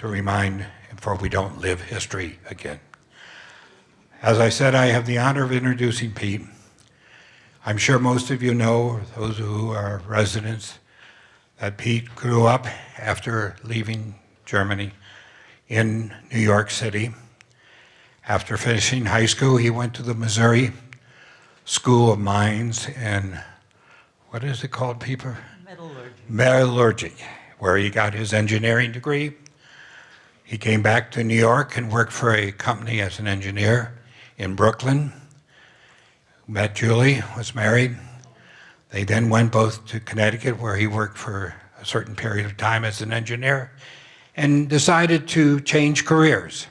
to remind, for we don't live history again. As I said, I have the honor of introducing Pete. I'm sure most of you know, those who are residents, that Pete grew up after leaving Germany in New York City. After finishing high school, he went to the Missouri School of Mines in, what is it called, Peter? Metallurgy, where he got his engineering degree. He came back to New York and worked for a company as an engineer in Brooklyn. Met Julie, was married. They then went both to Connecticut, where he worked for a certain period of time as an engineer, and decided to change careers.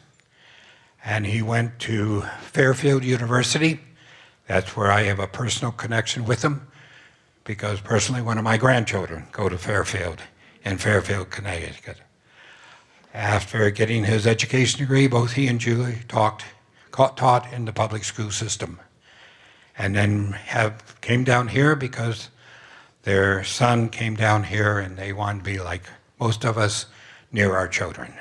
And he went to Fairfield University. That's where I have a personal connection with him, because personally one of my grandchildren go to Fairfield in Fairfield, Connecticut. After getting his education degree, both he and Julie taught in the public school system. And then came down here because their son came down here and they wanted to be like most of us, near our children.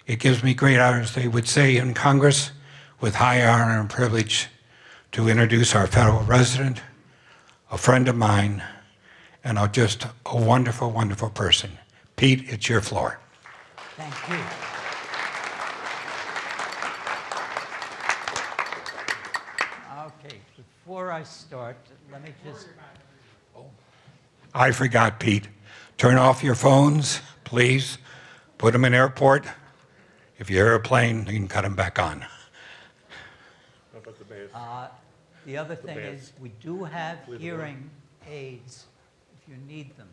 It gives me great honor, as they would say in Congress, with high honor and privilege, to introduce our federal resident, a friend of mine, and just a wonderful, wonderful person. Pete, it's your floor. Thank you. Okay, before I start, let me just... I forgot, Pete. Turn off your phones, please. Put them in airport. If you hear a plane, you can cut them back on. The other thing is, we do have hearing aids if you need them.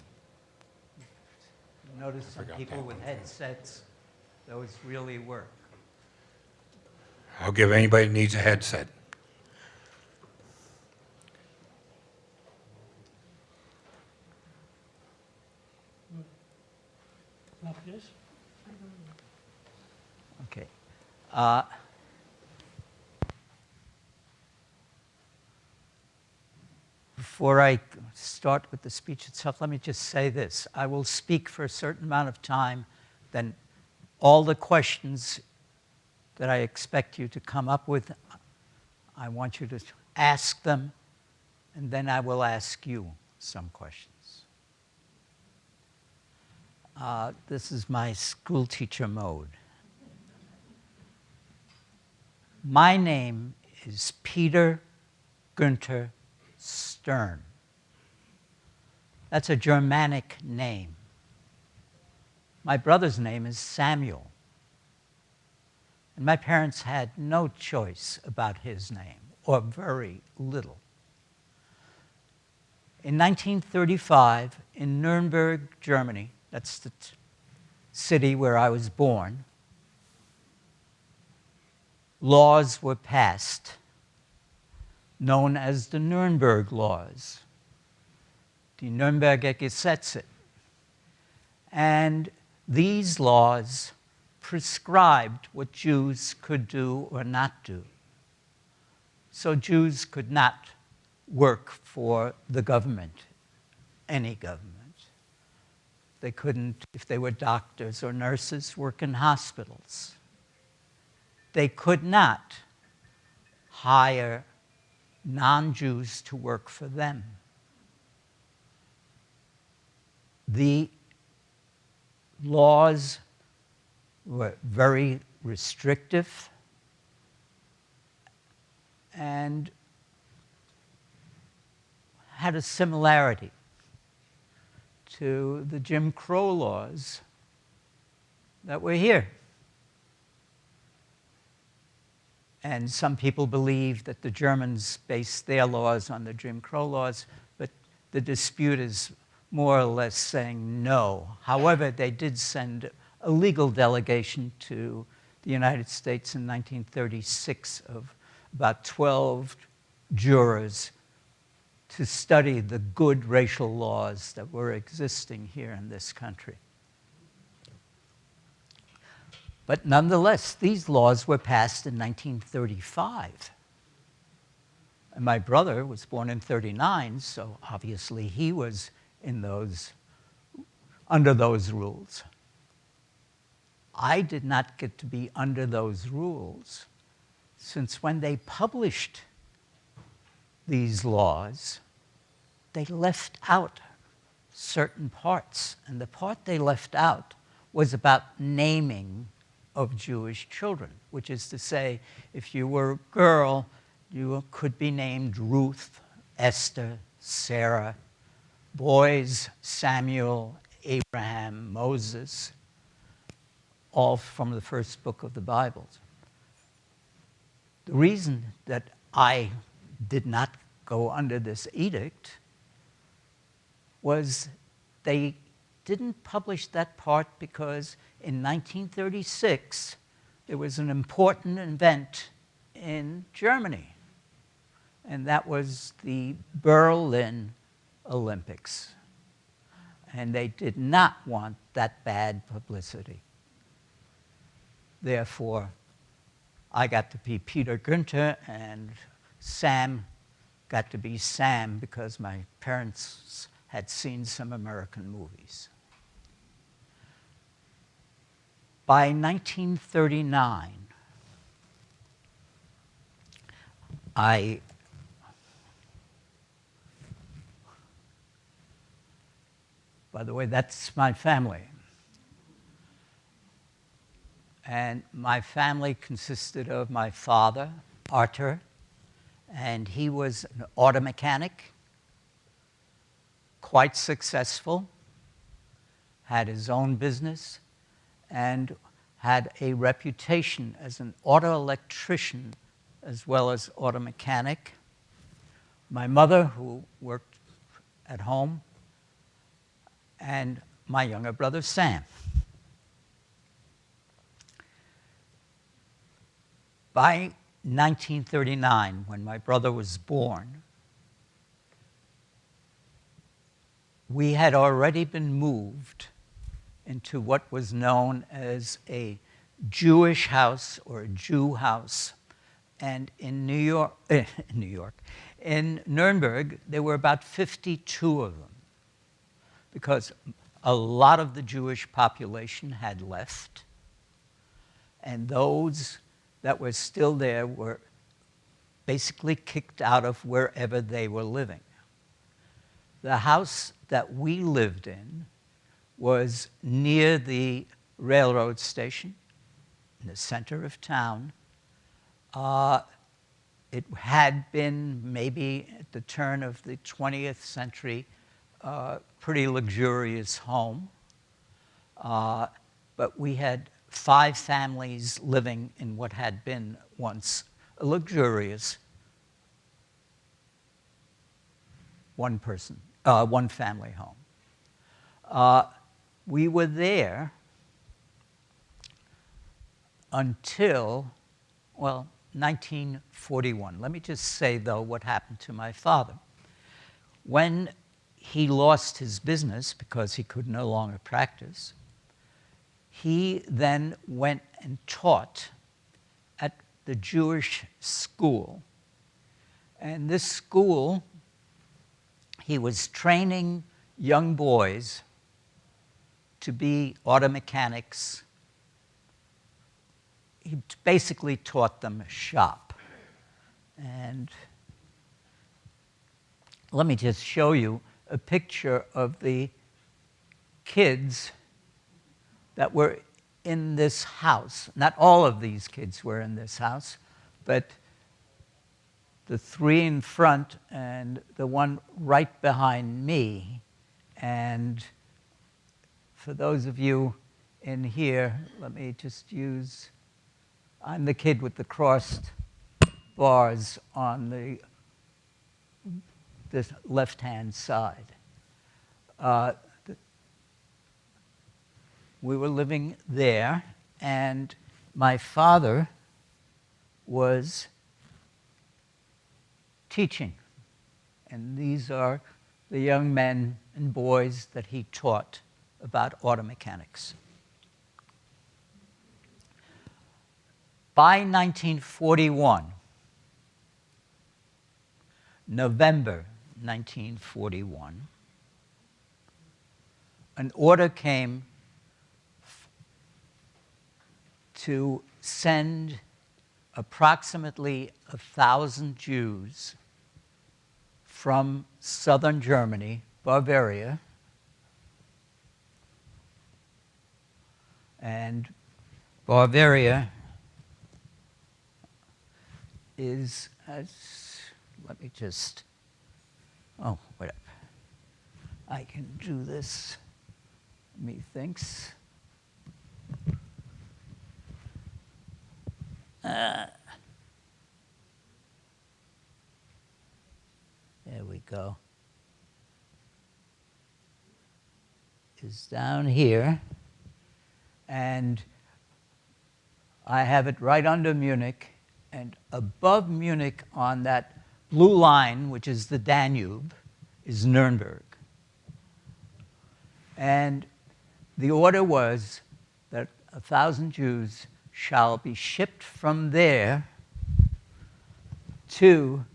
You notice some people with headsets, those really work. I'll give anybody who needs a headset. Not this? Okay. Before I start with the speech itself, let me just say this. I will speak for a certain amount of time, then all the questions that I expect you to come up with, I want you to ask them, and then I will ask you some questions. This is my school teacher mode. My name is Peter Günther Stern. That's a Germanic name. My brother's name is Samuel. And my parents had no choice about his name, or very little. In 1935, in Nuremberg, Germany, that's the city where I was born, laws were passed known as the Nuremberg Laws, die Nürnberger Gesetze. And these laws prescribed what Jews could do or not do. So Jews could not work for the government, any government. They couldn't, if they were doctors or nurses, work in hospitals. They could not hire non-Jews to work for them. The laws were very restrictive and had a similarity to the Jim Crow laws that were here. And some people believe that the Germans based their laws on the Jim Crow laws, but the dispute is more or less saying no. However, they did send a legal delegation to the United States in 1936 of about 12 jurors to study the good racial laws that were existing here in this country. But nonetheless, these laws were passed in 1935. And my brother was born in 39, so obviously he was in under those rules. I did not get to be under those rules, since when they published these laws, they left out certain parts. And the part they left out was about naming of Jewish children, which is to say, if you were a girl, you could be named Ruth, Esther, Sarah. Boys, Samuel, Abraham, Moses, all from the first book of the Bible. The reason that I did not go under this edict was they didn't publish that part because in 1936 there was an important event in Germany, and that was the Berlin Olympics. And they did not want that bad publicity. Therefore, I got to be Peter Günther, and Sam got to be Sam because my parents had seen some American movies. By 1939, by the way, that's my family. And my family consisted of my father, Arthur, and he was an auto mechanic, quite successful, had his own business, and had a reputation as an auto electrician as well as auto mechanic. My mother, who worked at home, and my younger brother, Sam. By 1939, when my brother was born, we had already been moved into what was known as a Jewish house or a Jew house. And in in Nuremberg, there were about 52 of them, because a lot of the Jewish population had left, and those that were still there were basically kicked out of wherever they were living. The house that we lived in was near the railroad station in the center of town. It had been, maybe at the turn of the 20th century, pretty luxurious home. But we had 5 families living in what had been once a luxurious one family home. We were there until, well, 1941. Let me just say, though, what happened to my father. When he lost his business because he could no longer practice, he then went and taught at the Jewish school. And this school, he was training young boys to be auto mechanics. He basically taught them shop. And let me just show you a picture of the kids that were in this house. Not all of these kids were in this house, but the 3 in front and the one right behind me. And for those of you in here, let me just use, I'm the kid with the crossed bars on the left-hand side. We were living there, and my father was teaching. And these are the young men and boys that he taught about auto mechanics. By 1941, November 1941, an order came to send approximately 1,000 Jews from southern Germany, Bavaria, and Bavaria is, let me just, oh, whatever. I can do this, methinks. There we go. Is down here. And I have it right under Munich. And above Munich on that blue line, which is the Danube, is Nuremberg. And the order was that 1,000 Jews shall be shipped from there to,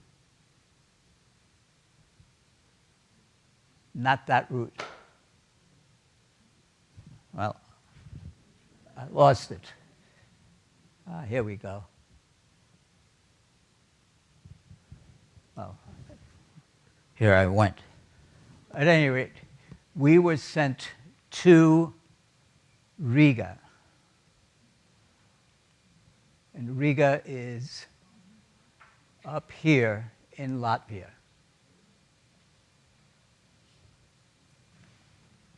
not that route. Well, I lost it. Here we go. Oh, here I went. At any rate, we were sent to Riga. And Riga is up here in Latvia.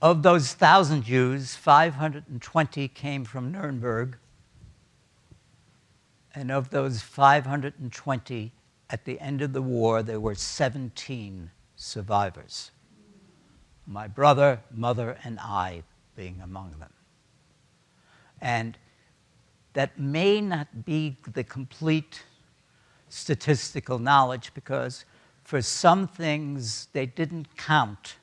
Of those 1,000 Jews, 520 came from Nuremberg. And of those 520, at the end of the war, there were 17 survivors. My brother, mother, and I being among them. And that may not be the complete statistical knowledge, because for some things they didn't count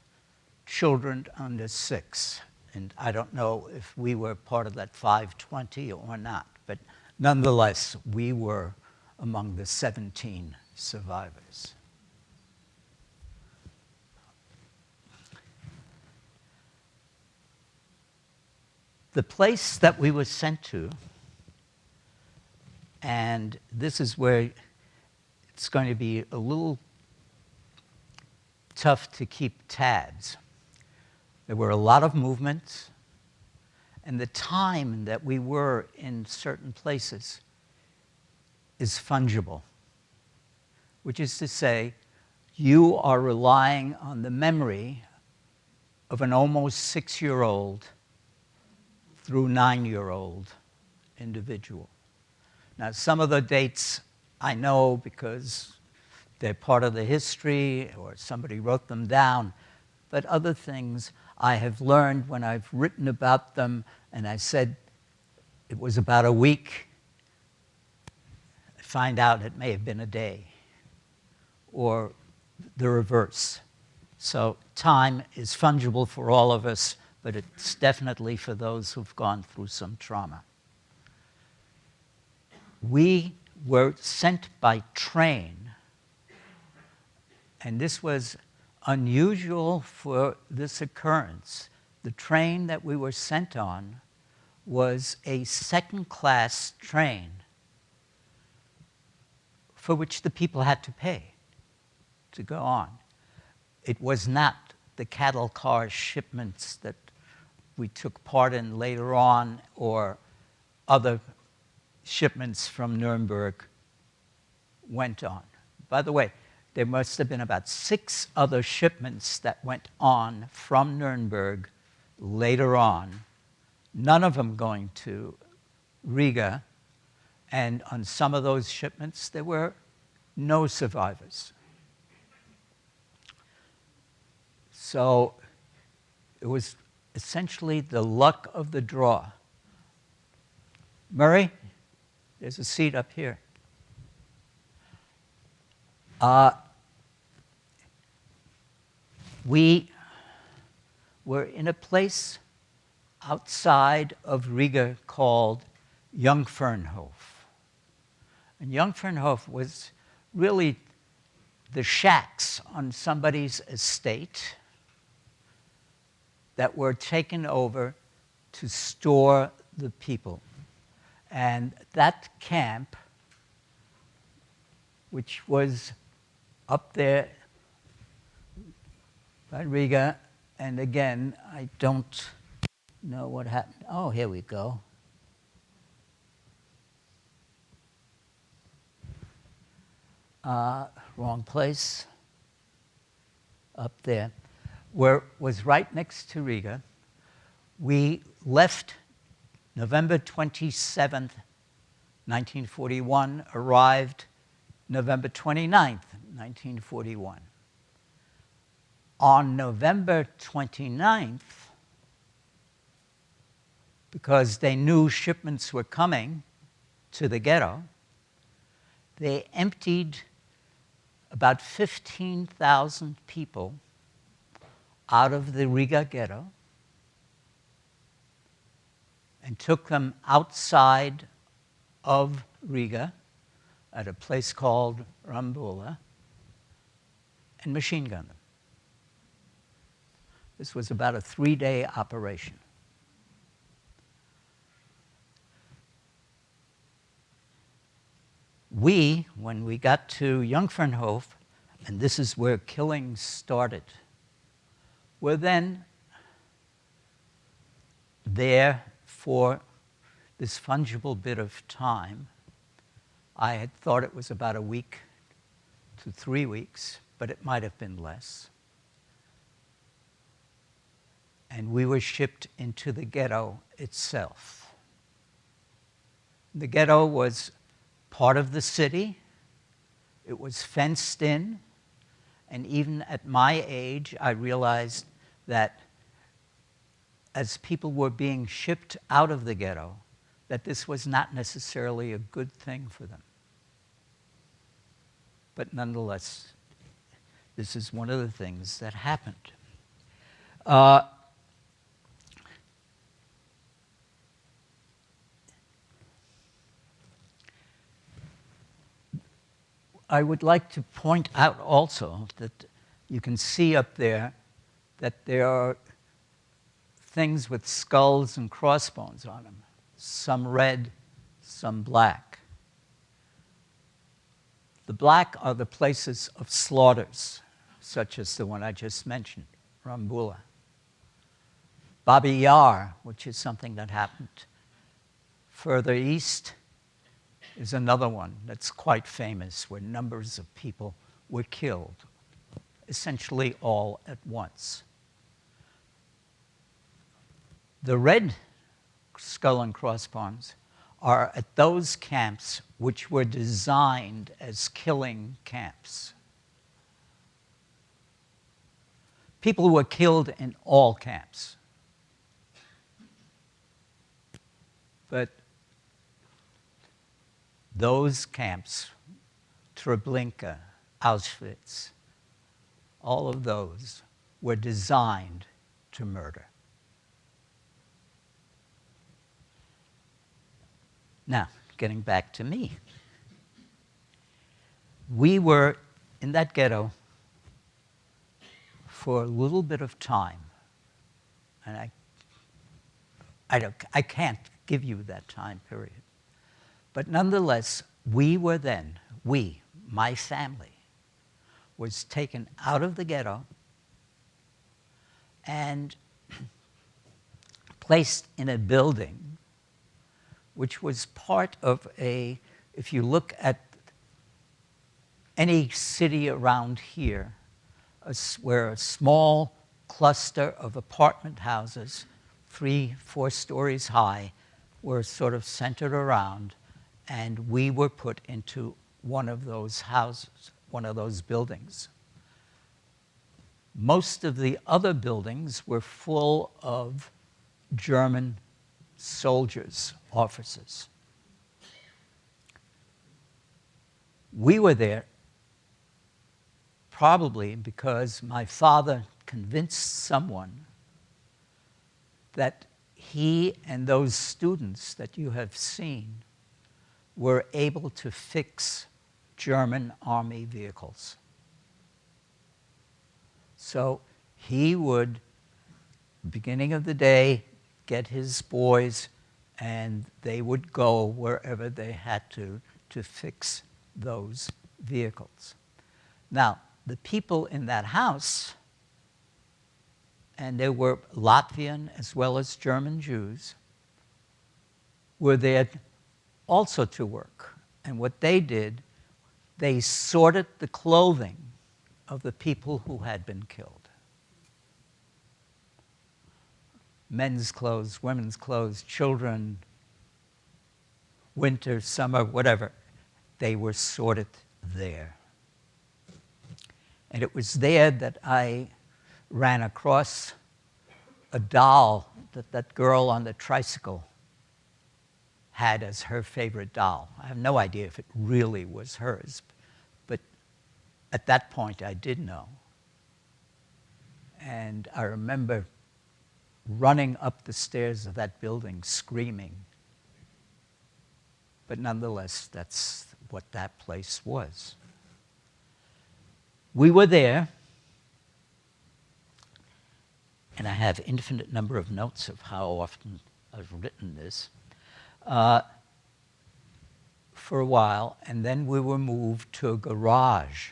children under 6. And I don't know if we were part of that 520 or not, but nonetheless, we were among the 17 survivors. The place that we were sent to, and this is where it's going to be a little tough to keep tabs. There were a lot of movements, and the time that we were in certain places is fungible, which is to say, you are relying on the memory of an almost 6-year-old through 9-year-old individual. Now, some of the dates I know because they're part of the history or somebody wrote them down, but other things I have learned when I've written about them and I said it was about a week, I find out it may have been a day, or the reverse. So time is fungible for all of us, but it's definitely for those who've gone through some trauma. We were sent by train, and this was unusual for this occurrence. The train that we were sent on was a second-class train for which the people had to pay to go on. It was not the cattle car shipments that we took part in later on, or other shipments from Nuremberg went on. By the way, there must have been about 6 other shipments that went on from Nuremberg later on, none of them going to Riga, and on some of those shipments there were no survivors. So it was essentially the luck of the draw. Murray, there's a seat up here. We were in a place outside of Riga called Jungfernhof. And Jungfernhof was really the shacks on somebody's estate that were taken over to store the people. And that camp, which was up there by Riga, and again, I don't know what happened. Oh, here we go. Wrong place. Up there, where was right next to Riga. We left November 27th, 1941, arrived November 29th, 1941. On November 29th, because they knew shipments were coming to the ghetto, they emptied about 15,000 people out of the Riga ghetto and took them outside of Riga at a place called Rambula and machine gunned them. This was about a 3-day operation. We, when we got to Jungfernhof, and this is where killing started, were then there for this fungible bit of time. I had thought it was about a week to 3 weeks, but it might have been less. And we were shipped into the ghetto itself. The ghetto was part of the city. It was fenced in. And even at my age, I realized that as people were being shipped out of the ghetto, that this was not necessarily a good thing for them. But nonetheless, this is one of the things that happened. I would like to point out also that you can see up there that there are things with skulls and crossbones on them, some red, some black. The black are the places of slaughters, such as the one I just mentioned, Rambula. Babi Yar, which is something that happened further east, is another one that's quite famous, where numbers of people were killed, essentially all at once. The red skull and crossbones are at those camps which were designed as killing camps. People were killed in all camps. But those camps, Treblinka, Auschwitz, all of those were designed to murder. Now, getting back to me. We were in that ghetto for a little bit of time, and I can't give you that time period. But nonetheless, my family, was taken out of the ghetto and placed in a building which was part of if you look at any city around here, where a small cluster of apartment houses, 3-4 stories high, were sort of centered around, and we were put into one of those houses, one of those buildings. Most of the other buildings were full of German soldiers, officers. We were there probably because my father convinced someone that he and those students that you have seen were able to fix German army vehicles. So he would, beginning of the day, get his boys and they would go wherever they had to fix those vehicles. Now, the people in that house, and there were Latvian as well as German Jews, were there also to work. And what they did, they sorted the clothing of the people who had been killed. Men's clothes, women's clothes, children, winter, summer, whatever. They were sorted there. And it was there that I ran across a doll that that girl on the tricycle had as her favorite doll. I have no idea if it really was hers, but at that point I did know. And I remember running up the stairs of that building screaming. But nonetheless, that's what that place was. We were there, and I have infinite number of notes of how often I've written this, for a while, and then we were moved to a garage,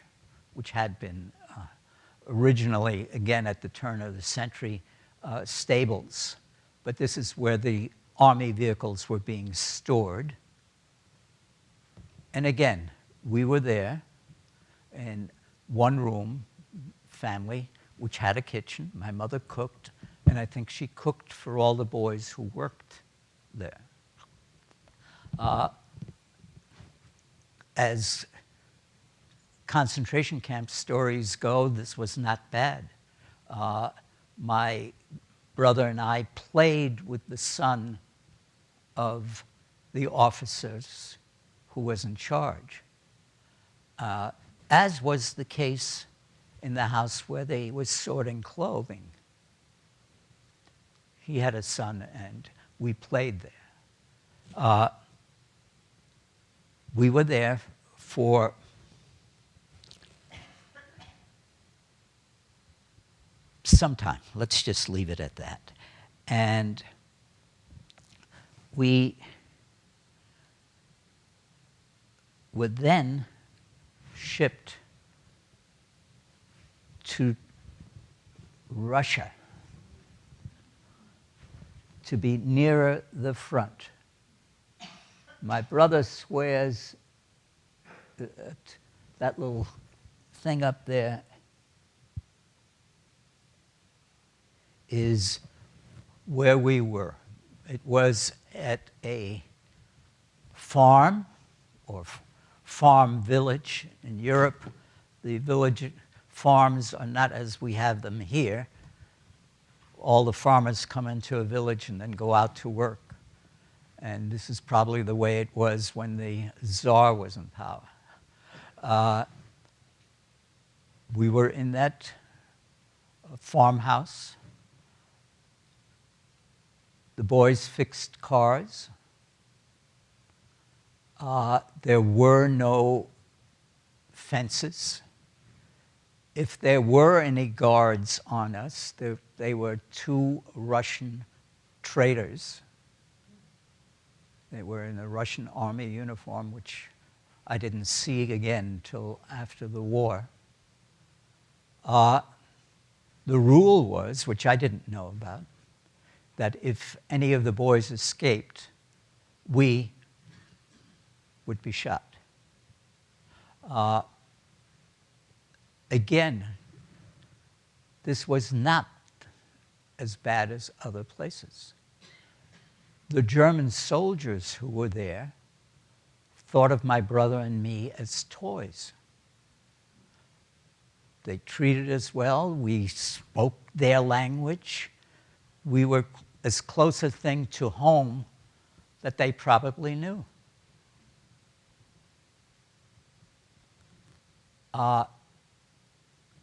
which had been originally, again at the turn of the century, stables. But this is where the army vehicles were being stored. And again, we were there in one room, family, which had a kitchen. My mother cooked, and I think she cooked for all the boys who worked there. As concentration camp stories go, this was not bad. My brother and I played with the son of the officers who was in charge, as was the case in the house where they were sorting clothing. He had a son, and we played there. We were there for some time. Let's just leave it at that. And we were then shipped to Russia to be nearer the front. My brother swears that little thing up there is where we were. It was at a farm or farm village in Europe. The village farms are not as we have them here. All the farmers come into a village and then go out to work. And this is probably the way it was when the Tsar was in power. We were in that farmhouse. The boys fixed cars. There were no fences. If there were any guards on us, they were two Russian traders. They were in a Russian army uniform, which I didn't see again until after the war. The rule was, which I didn't know about, that if any of the boys escaped, we would be shot. Again, this was not as bad as other places. The German soldiers who were there thought of my brother and me as toys. They treated us well. We spoke their language. We were as close a thing to home that they probably knew. I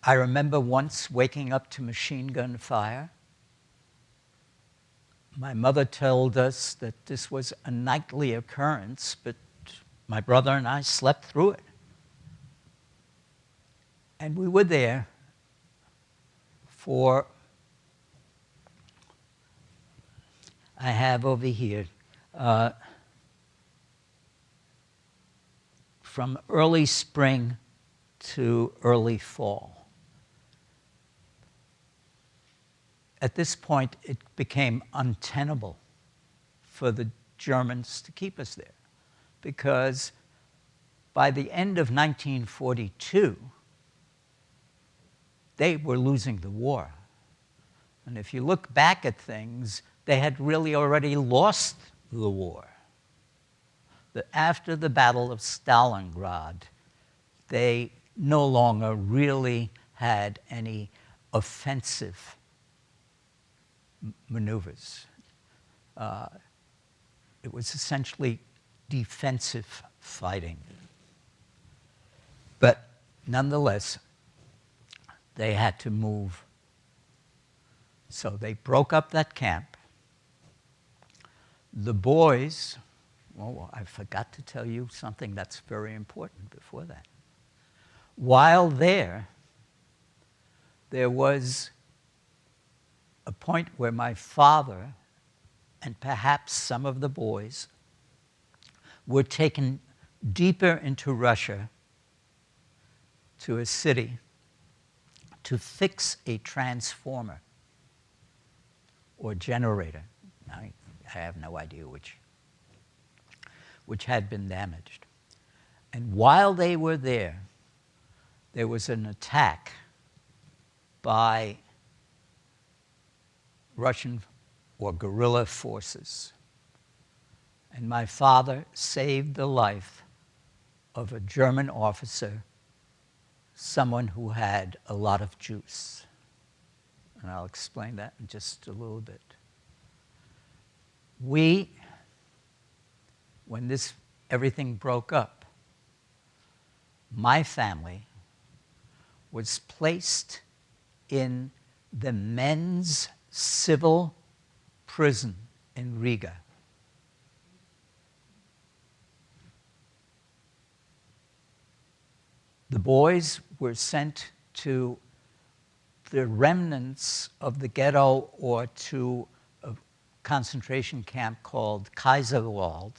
remember once waking up to machine gun fire. My mother told us that this was a nightly occurrence, but my brother and I slept through it. And we were there for, I have over here, From early spring to early fall. At this point, it became untenable for the Germans to keep us there, because by the end of 1942, they were losing the war. And if you look back at things, they had really already lost the war. After the Battle of Stalingrad, they no longer really had any offensive maneuvers. It was essentially defensive fighting. But nonetheless, they had to move. So they broke up that camp. The boys, oh, I forgot to tell you something that's very important before that. While there was a point where my father and perhaps some of the boys were taken deeper into Russia to a city to fix a transformer or generator. I have no idea which had been damaged. And while they were there was an attack by Russian or guerrilla forces. And my father saved the life of a German officer, someone who had a lot of juice. And I'll explain that in just a little bit. When everything broke up, my family was placed in the men's civil prison in Riga. The boys were sent to the remnants of the ghetto or to a concentration camp called Kaiserwald.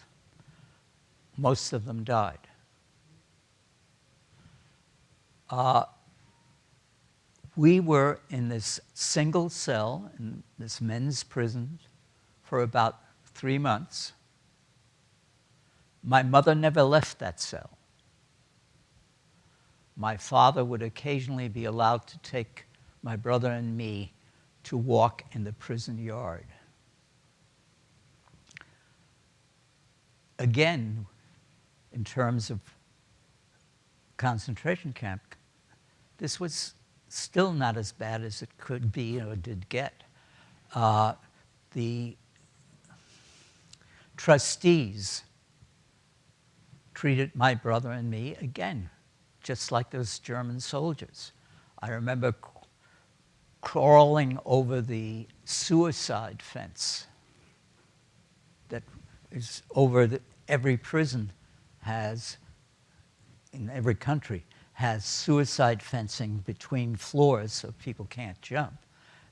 Most of them died. We were in this single cell in this men's prison for about 3 months. My mother never left that cell. My father would occasionally be allowed to take my brother and me to walk in the prison yard. Again, in terms of concentration camp, this was still not as bad as it could be or did get. The trustees treated my brother and me, again, just like those German soldiers. I remember crawling over the suicide fence that is over every prison has, in every country, has suicide fencing between floors so people can't jump.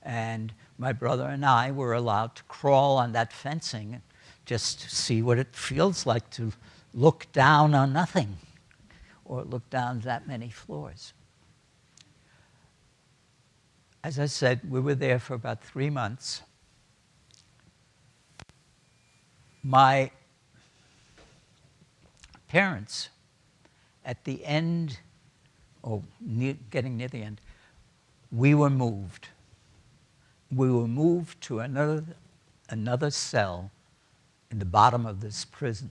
And my brother and I were allowed to crawl on that fencing just to see what it feels like to look down on nothing or look down that many floors. As I said, we were there for about 3 months. My parents, at the end, getting near the end, we were moved. We were moved to another cell in the bottom of this prison.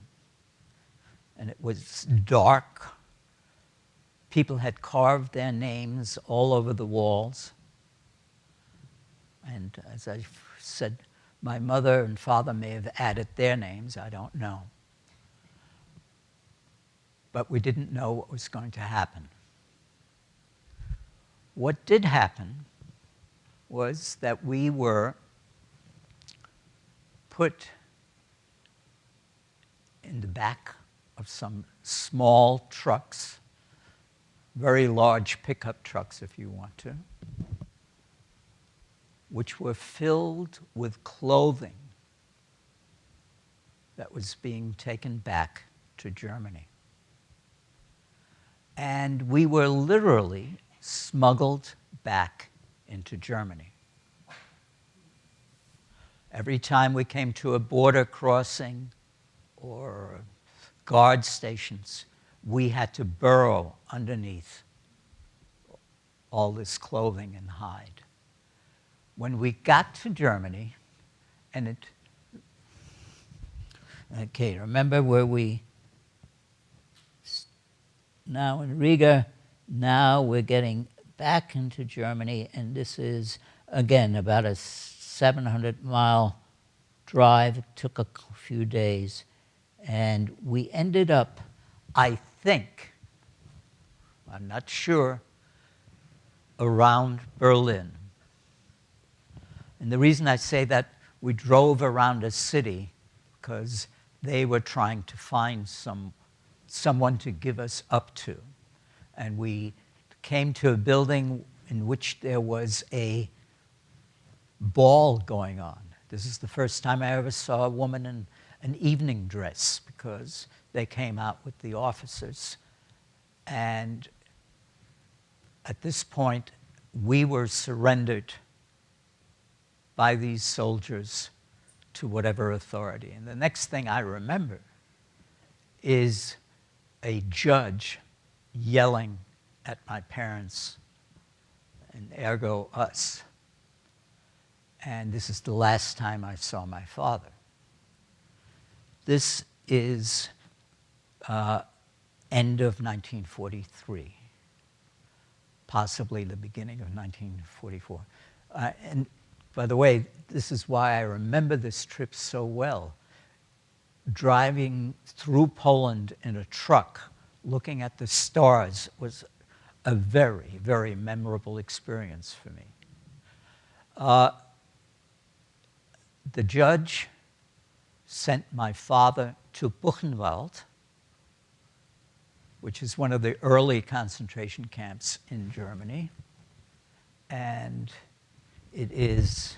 And it was dark. People had carved their names all over the walls. And as I said, my mother and father may have added their names, I don't know. But we didn't know what was going to happen. What did happen was that we were put in the back of some small trucks, very large pickup trucks if you want to, which were filled with clothing that was being taken back to Germany. And we were literally smuggled back into Germany. Every time we came to a border crossing or guard stations, we had to burrow underneath all this clothing and hide. When we got to Germany, and okay, remember where we, now in Riga, now we're getting back into Germany, and this is, again, about a 700-mile drive. It took a few days, and we ended up, I think, I'm not sure, around Berlin. And the reason I say that, we drove around a city because they were trying to find someone to give us up to. And we came to a building in which there was a ball going on. This is the first time I ever saw a woman in an evening dress, because they came out with the officers. And at this point, we were surrendered by these soldiers to whatever authority. And the next thing I remember is a judge yelling at my parents, and ergo us. And this is the last time I saw my father. This is end of 1943, possibly the beginning of 1944. And by the way, this is why I remember this trip so well. Driving through Poland in a truck, looking at the stars, was a very, very memorable experience for me. The judge sent my father to Buchenwald, which is one of the early concentration camps in Germany. And it is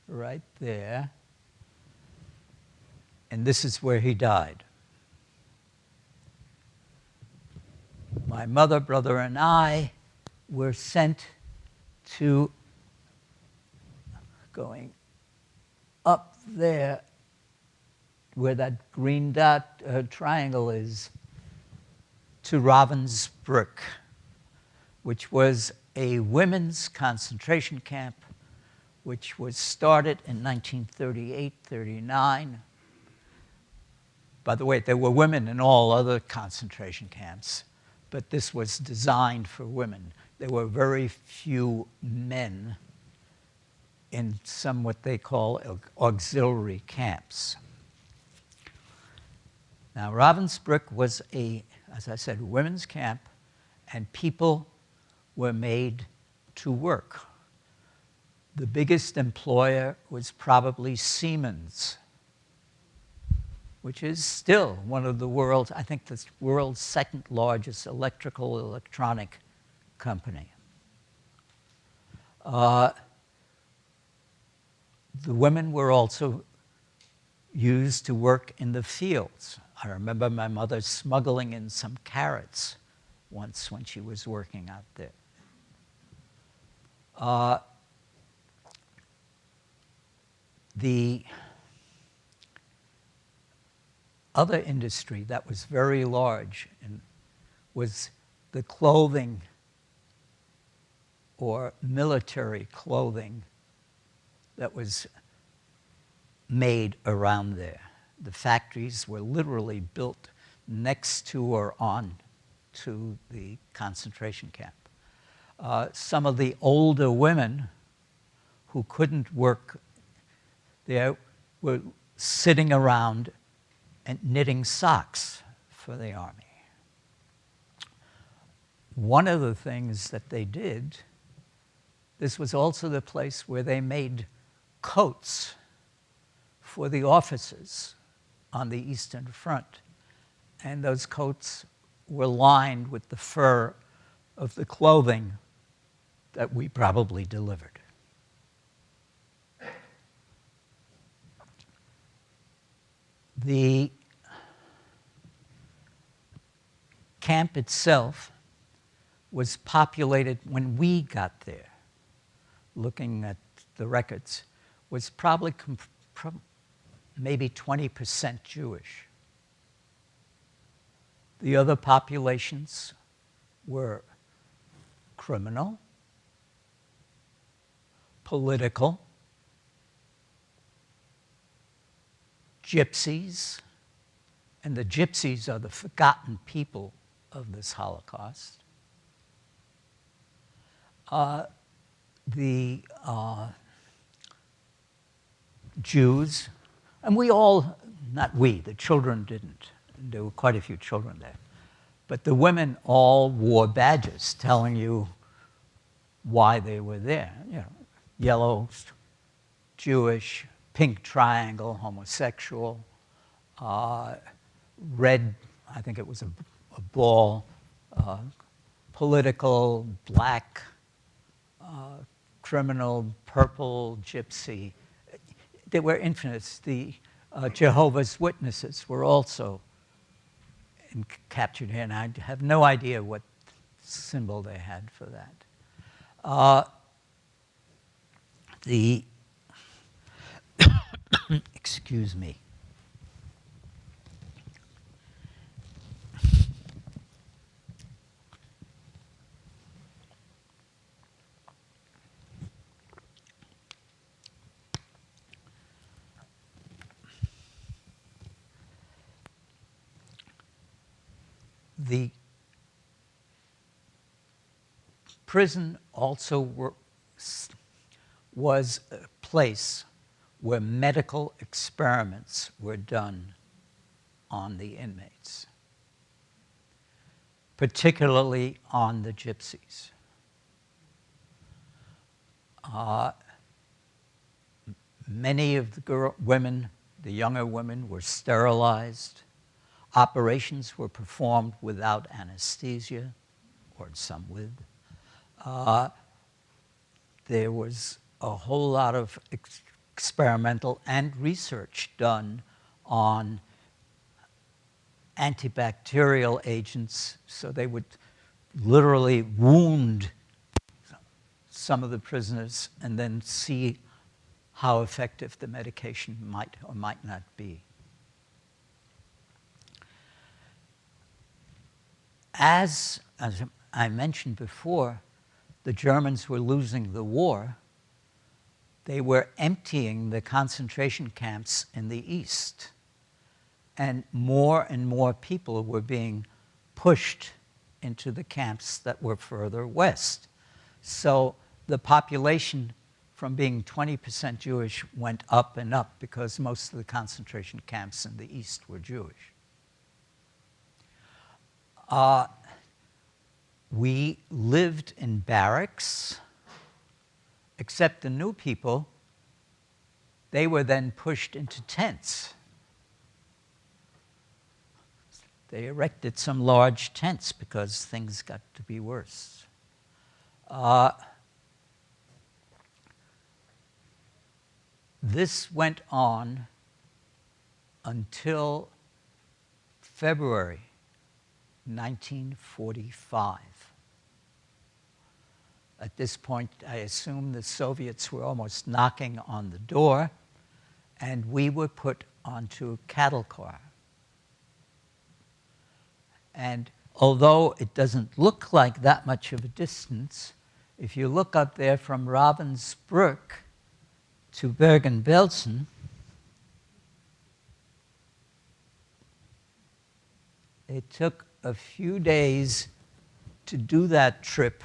right there. And this is where he died. My mother, brother, and I were sent to, going up there where that green dot triangle is, to Ravensbrück, which was a women's concentration camp, which was started in 1938-39. By the way, there were women in all other concentration camps, but this was designed for women. There were very few men in some what they call auxiliary camps. Now, Ravensbrück was a, as I said, women's camp, and people were made to work. The biggest employer was probably Siemens, which is still one of the world's, I think the world's second largest electronic company. The women were also used to work in the fields. I remember my mother smuggling in some carrots once when she was working out there. The other industry that was very large was the clothing or military clothing that was made around there. The factories were literally built next to or on to the concentration camp. Some of the older women who couldn't work there were sitting around and knitting socks for the army. One of the things that they did, this was also the place where they made coats for the officers on the Eastern Front. And those coats were lined with the fur of the clothing that we probably delivered. The camp itself was populated when we got there, looking at the records, was probably maybe 20% Jewish. The other populations were criminal, political, gypsies, and the gypsies are the forgotten people of this Holocaust. The Jews, and we all, not we, the children didn't. There were quite a few children there. But the women all wore badges telling you why they were there. You know, yellow, Jewish, pink triangle, homosexual, red, I think it was a ball, political, black, criminal, purple, gypsy. There were infinites. The Jehovah's Witnesses were also captured here, and I have no idea what symbol they had for that. Excuse me. The prison also was a place where medical experiments were done on the inmates, particularly on the gypsies. Many of the women, the younger women, were sterilized. Operations were performed without anesthesia, or some with. There was a whole lot of experimental and research done on antibacterial agents, so they would literally wound some of the prisoners and then see how effective the medication might or might not be. As I mentioned before, the Germans were losing the war. They were emptying the concentration camps in the east, and more people were being pushed into the camps that were further west. So the population from being 20% Jewish went up and up because most of the concentration camps in the east were Jewish. We lived in barracks, except the new people, they were then pushed into tents. They erected some large tents because things got to be worse. This went on until February 1945. At this point, I assume the Soviets were almost knocking on the door, and we were put onto a cattle car. And although it doesn't look like that much of a distance, if you look up there from Ravensbrück to Bergen-Belsen, it took a few days to do that trip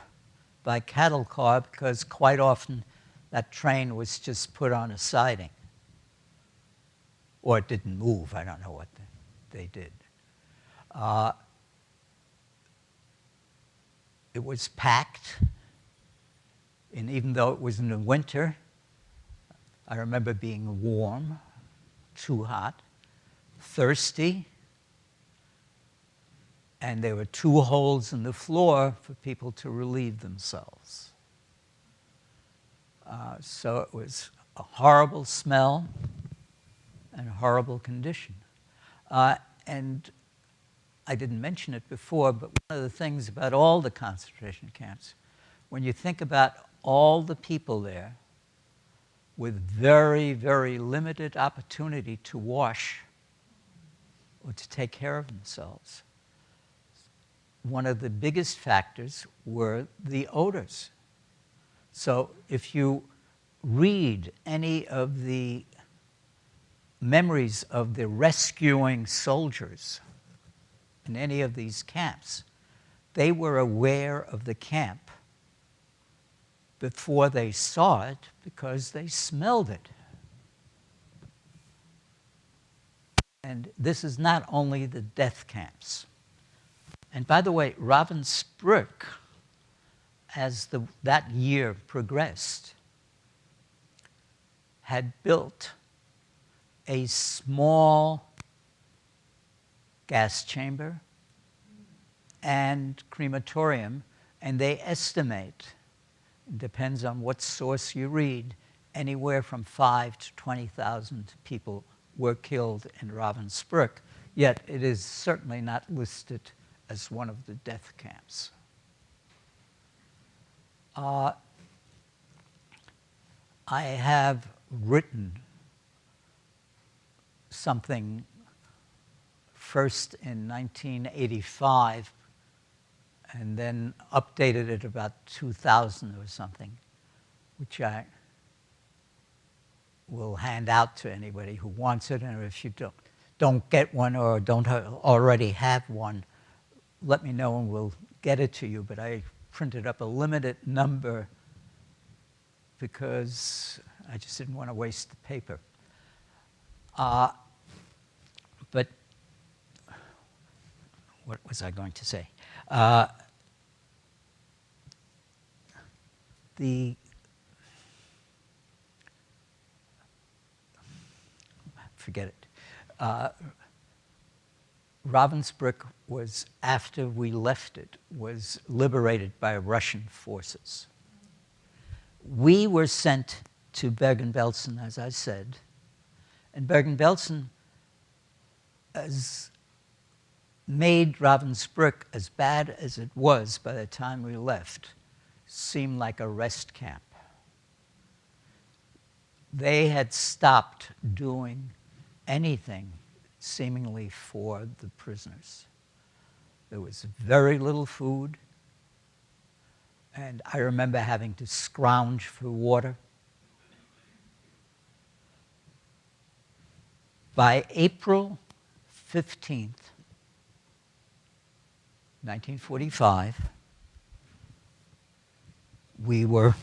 by cattle car because quite often that train was just put on a siding. Or it didn't move. I don't know what they did. It was packed, and even though it was in the winter, I remember being warm, too hot, thirsty, and there were 2 holes in the floor for people to relieve themselves. So it was a horrible smell and a horrible condition. And I didn't mention it before, but one of the things about all the concentration camps, when you think about all the people there with very, very limited opportunity to wash or to take care of themselves, one of the biggest factors were the odors. So if you read any of the memories of the rescuing soldiers in any of these camps, they were aware of the camp before they saw it because they smelled it. And this is not only the death camps. And by the way, Ravensbrück, as that year progressed, had built a small gas chamber and crematorium, and they estimate, it depends on what source you read, anywhere from 5,000 to 20,000 people were killed in Ravensbrück, yet it is certainly not listed as one of the death camps. I have written something first in 1985 and then updated it about 2000 or something, which I will hand out to anybody who wants it, and if you don't get one or don't already have one, let me know and we'll get it to you. But I printed up a limited number because I just didn't want to waste the paper. But what was I going to say? Forget it. Ravensbrück was, after we left it, was liberated by Russian forces. We were sent to Bergen-Belsen, as I said, and Bergen-Belsen made Ravensbrück, as bad as it was by the time we left, seem like a rest camp. They had stopped doing anything seemingly for the prisoners. There was very little food, and I remember having to scrounge for water. By April 15th, 1945, we were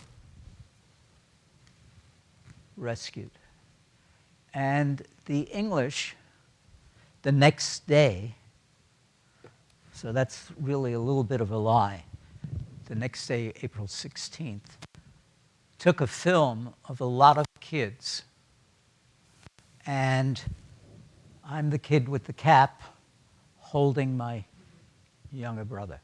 rescued. And the English, the next day, so that's really a little bit of a lie, the next day, April 16th, took a film of a lot of kids. And I'm the kid with the cap holding my younger brother.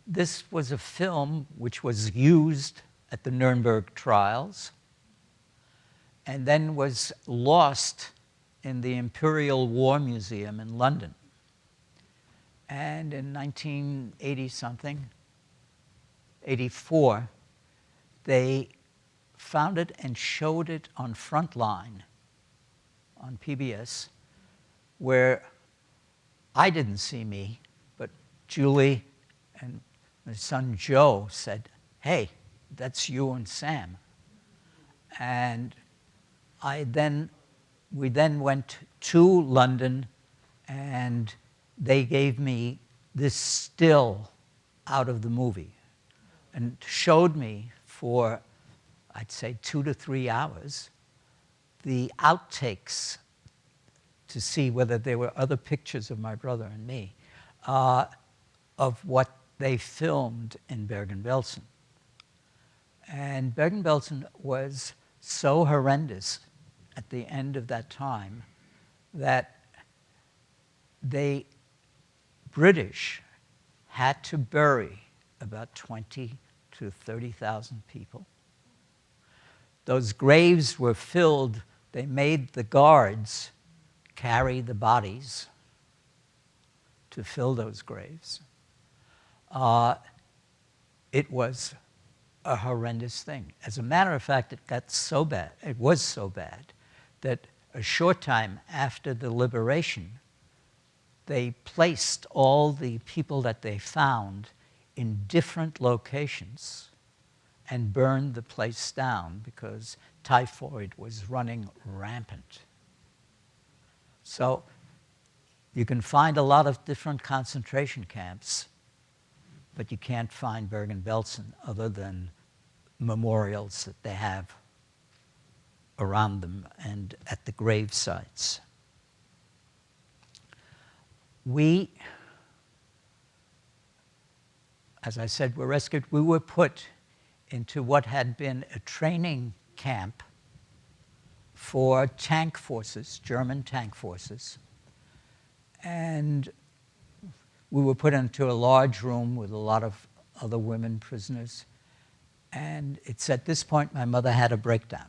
This was a film which was used at the Nuremberg trials and then was lost in the Imperial War Museum in London. And in 1980-something, 84, they found it and showed it on Frontline on PBS, where I didn't see me, but Julie and my son Joe said, "Hey, that's you and Sam." And we then went to London, and they gave me this still out of the movie and showed me for, I'd say, 2 to 3 hours, the outtakes to see whether there were other pictures of my brother and me, of what they filmed in Bergen-Belsen. And Bergen-Belsen was so horrendous at the end of that time that the British had to bury about 20 to 30,000 people. Those graves were filled. they made the guards carry the bodies to fill those graves. It was a horrendous thing. As a matter of fact, it was so bad, that a short time after the liberation, they placed all the people that they found in different locations and burned the place down because typhoid was running rampant. So you can find a lot of different concentration camps, but you can't find Bergen-Belsen other than memorials that they have around them and at the grave sites. We, as I said, were rescued. We were put into what had been a training camp for tank forces, German tank forces. And we were put into a large room with a lot of other women prisoners. And it's at this point my mother had a breakdown.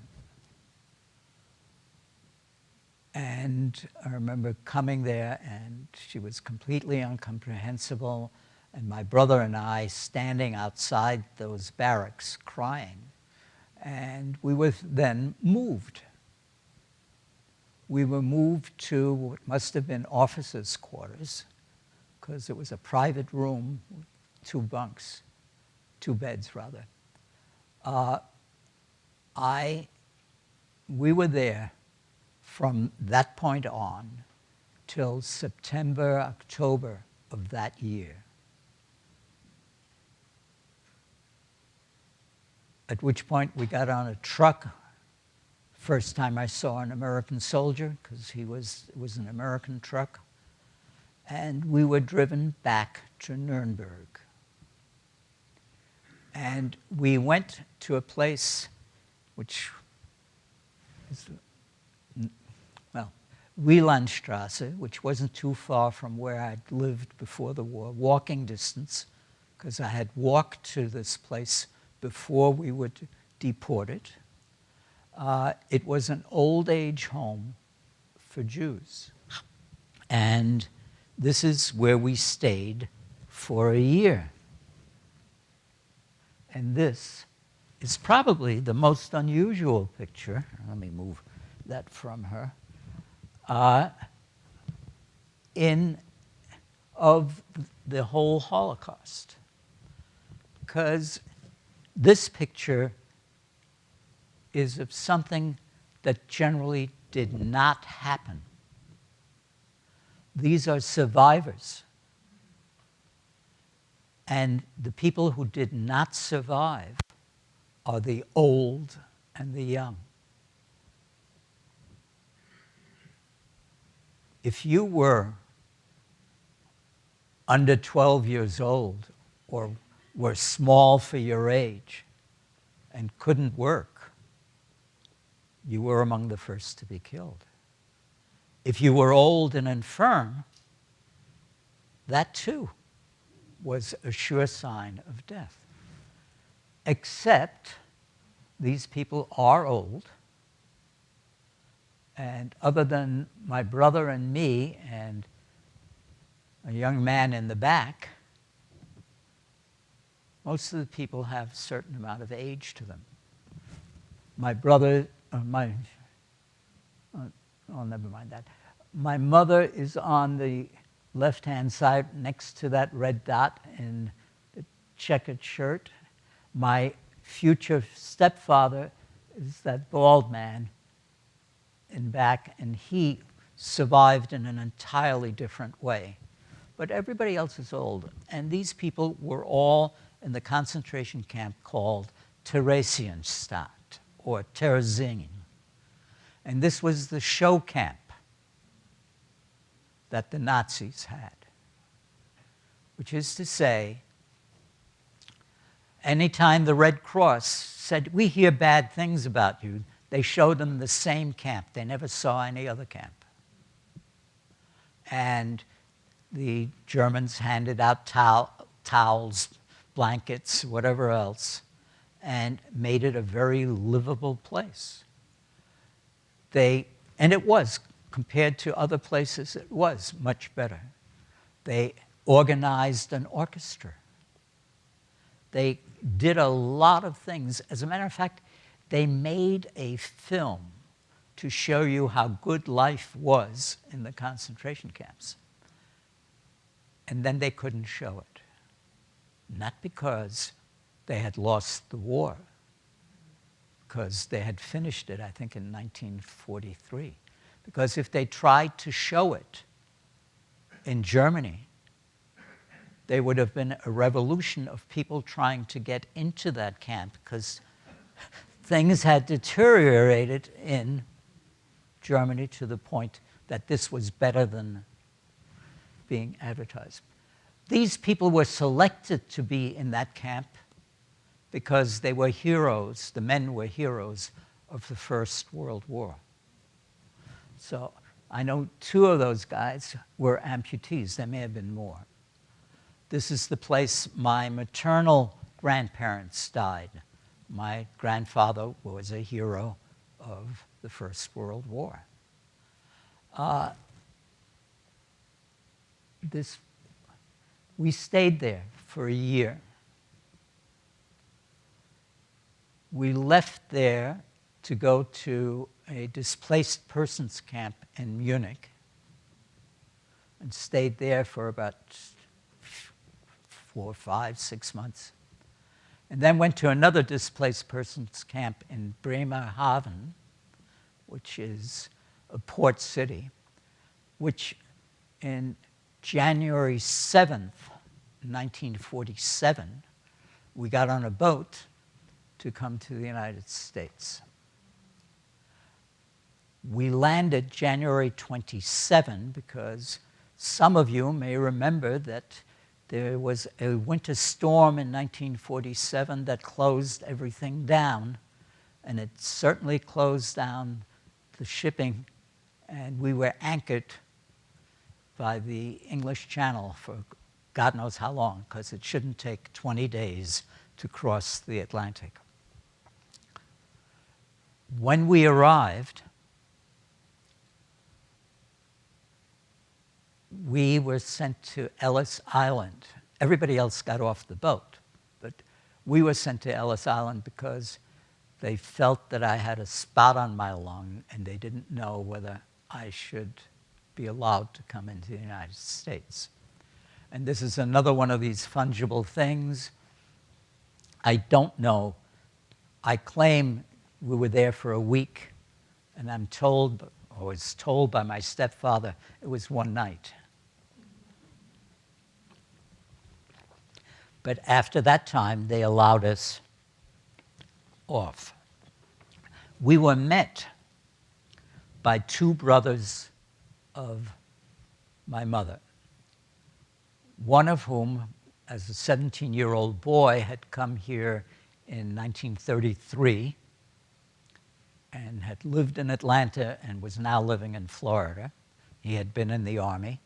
And I remember coming there, and she was completely incomprehensible, and my brother and I standing outside those barracks crying. And we were then moved. We were moved to what must have been officers' quarters, because it was a private room, two beds rather. We were there from that point on till September, October of that year. At which point we got on a truck. First time I saw an American soldier, because it was an American truck. And we were driven back to Nuremberg. And we went to a place which is, well, Wielandstrasse, which wasn't too far from where I'd lived before the war, walking distance, because I had walked to this place before we were deported. It was an old age home for Jews. And this is where we stayed for a year. And this is probably the most unusual picture. Let me move that from her. Of the whole Holocaust. Because this picture is of something that generally did not happen. These are survivors. And the people who did not survive are the old and the young. If you were under 12 years old or were small for your age and couldn't work, you were among the first to be killed. If you were old and infirm, that too was a sure sign of death. Except these people are old, and other than my brother and me and a young man in the back, most of the people have a certain amount of age to them. My brother, oh, never mind that. My mother is on the left-hand side next to that red dot in the checkered shirt. My future stepfather is that bald man in back, and he survived in an entirely different way. But everybody else is old, and these people were all in the concentration camp called Theresienstadt, or Terezin. And this was the show camp that the Nazis had, which is to say, anytime the Red Cross said, "We hear bad things about you," they showed them the same camp. They never saw any other camp. And the Germans handed out towels, blankets, whatever else, and made it a very livable place. And it was, compared to other places, it was much better. They organized an orchestra. They did a lot of things. As a matter of fact, they made a film to show you how good life was in the concentration camps. And then they couldn't show it. Not because they had lost the war, because they had finished it, I think, in 1943. Because if they tried to show it in Germany, there would have been a revolution of people trying to get into that camp, because things had deteriorated in Germany to the point that this was better than being advertised. These people were selected to be in that camp because they were heroes. The men were heroes of the First World War. So I know 2 of those guys were amputees. There may have been more. This is the place my maternal grandparents died. My grandfather was a hero of the First World War. We stayed there for a year. We left there to go to a displaced persons camp in Munich and stayed there for about 4, 5, 6 months. And then went to another displaced persons camp in Bremerhaven, which is a port city, which in January 7th, 1947, we got on a boat to come to the United States. We landed January 27 because some of you may remember that there was a winter storm in 1947 that closed everything down, and it certainly closed down the shipping, and we were anchored by the English Channel for God knows how long, because it shouldn't take 20 days to cross the Atlantic. When we arrived, we were sent to Ellis Island. Everybody else got off the boat, but we were sent to Ellis Island because they felt that I had a spot on my lung and they didn't know whether I should be allowed to come into the United States. And this is another one of these fungible things. I don't know. I claim we were there for a week, and I'm told, or was told by my stepfather, it was one night. But after that time, they allowed us off. We were met by 2 brothers of my mother, one of whom, as a 17-year-old boy, had come here in 1933 and had lived in Atlanta and was now living in Florida. He had been in the Army.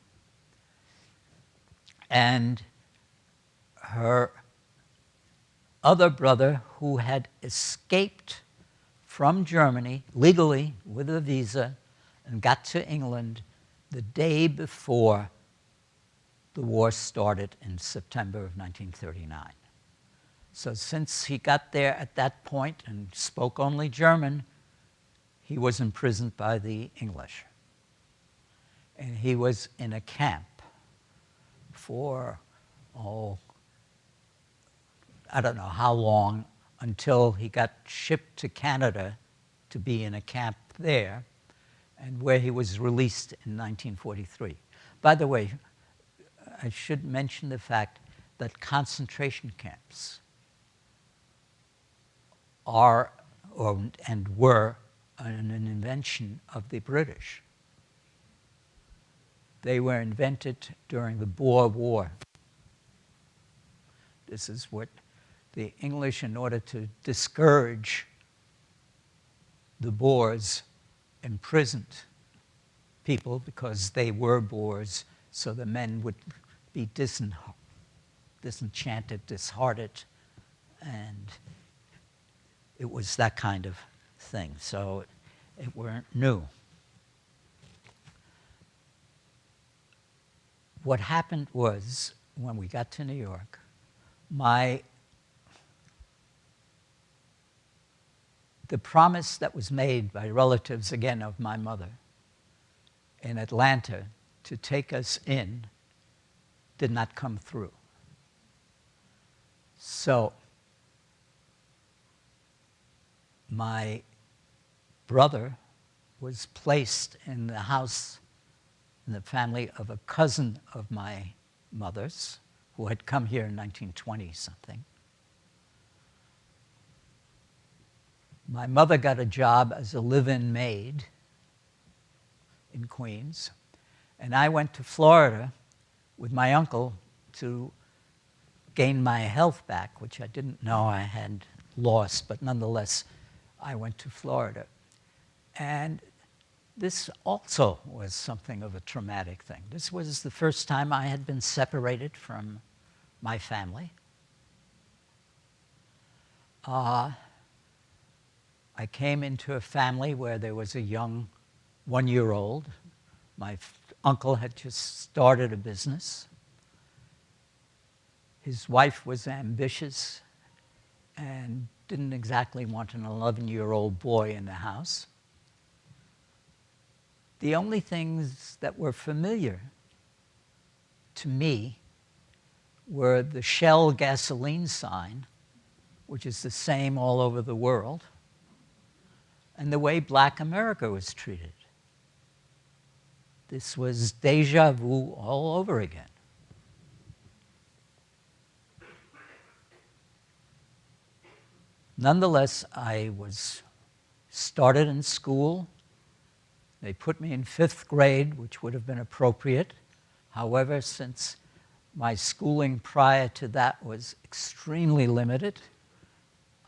And her other brother, who had escaped from Germany legally with a visa and got to England the day before the war started in September of 1939. So since he got there at that point and spoke only German, he was imprisoned by the English. And he was in a camp for, I don't know how long, until he got shipped to Canada to be in a camp there, and where he was released in 1943. By the way, I should mention the fact that concentration camps are and were an invention of the British. They were invented during the Boer War. This is what the English, in order to discourage the Boers, imprisoned people because they were Boers, so the men would be disenchanted, disheartened, and it was that kind of thing. So It weren't new. What happened was, when we got to New York, the promise that was made by relatives, again, of my mother in Atlanta to take us in did not come through. So my brother was placed in the house in the family of a cousin of my mother's who had come here in 1920-something. My mother got a job as a live-in maid in Queens, and I went to Florida with my uncle to gain my health back, which I didn't know I had lost, but nonetheless, I went to Florida. And this also was something of a traumatic thing. This was the first time I had been separated from my family. I came into a family where there was a young one-year-old. My uncle had just started a business. His wife was ambitious and didn't exactly want an 11-year-old boy in the house. The only things that were familiar to me were the Shell gasoline sign, which is the same all over the world, and the way Black America was treated. This was déjà vu all over again. Nonetheless, I was started in school. They put me in 5th grade, which would have been appropriate. However, since my schooling prior to that was extremely limited,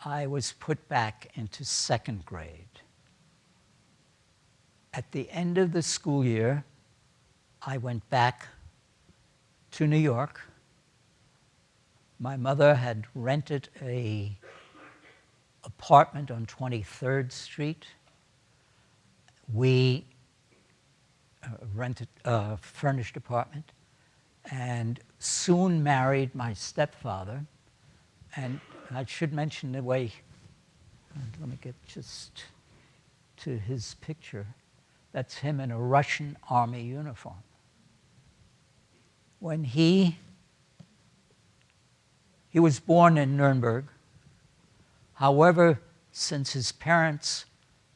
I was put back into 2nd grade. At the end of the school year, I went back to New York. My mother had rented an apartment on 23rd Street. We rented a furnished apartment and soon married my stepfather. And I should mention the way, let me get just to his picture. That's him in a Russian army uniform. When he was born in Nuremberg. However, since his parents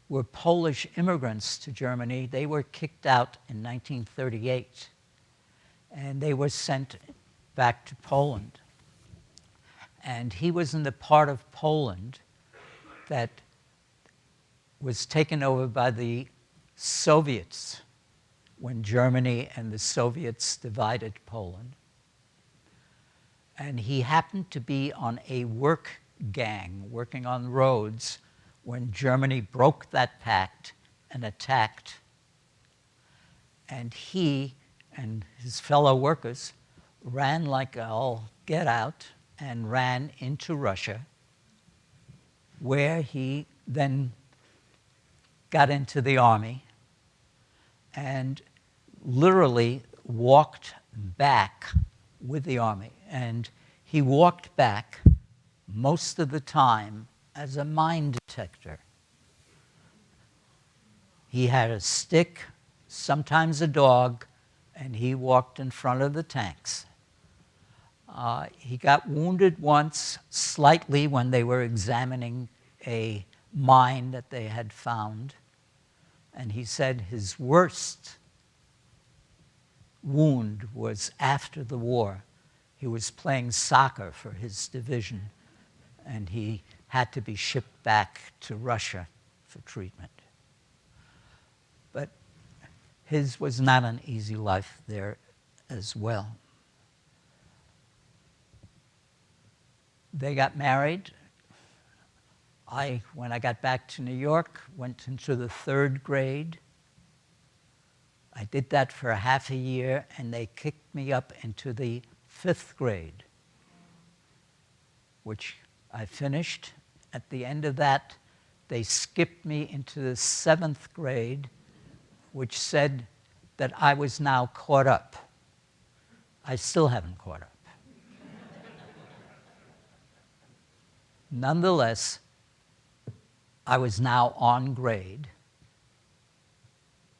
were Polish immigrants to Germany, they were kicked out in 1938, and they were sent back to Poland. And he was in the part of Poland that was taken over by the Soviets when Germany and the Soviets divided Poland. And he happened to be on a work gang working on roads when Germany broke that pact and attacked. And he and his fellow workers ran like all get out and ran into Russia, where he then got into the army and literally walked back with the army. And he walked back most of the time as a mine detector. He had a stick, sometimes a dog, and he walked in front of the tanks. He got wounded once slightly when they were examining a mine that they had found. And he said his worst wound was after the war. He was playing soccer for his division, and he had to be shipped back to Russia for treatment. But his was not an easy life there as well. They got married. When I got back to New York, went into the 3rd grade. I did that for half a year, and they kicked me up into the 5th grade, which I finished. At the end of that, they skipped me into the 7th grade, which said that I was now caught up. I still haven't caught up. Nonetheless, I was now on grade.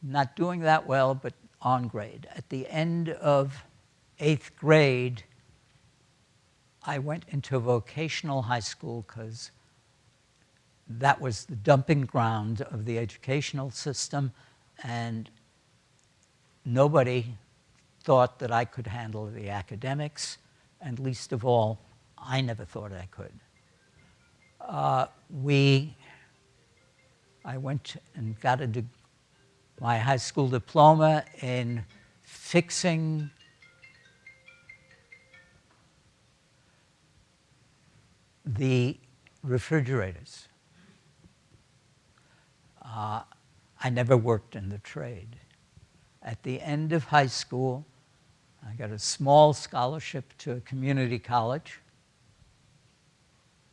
Not doing that well, but on grade. At the end of 8th grade, I went into vocational high school because that was the dumping ground of the educational system, and nobody thought that I could handle the academics, and least of all, I never thought I could. I went and got my high school diploma in fixing the refrigerators. I never worked in the trade. At the end of high school, I got a small scholarship to a community college,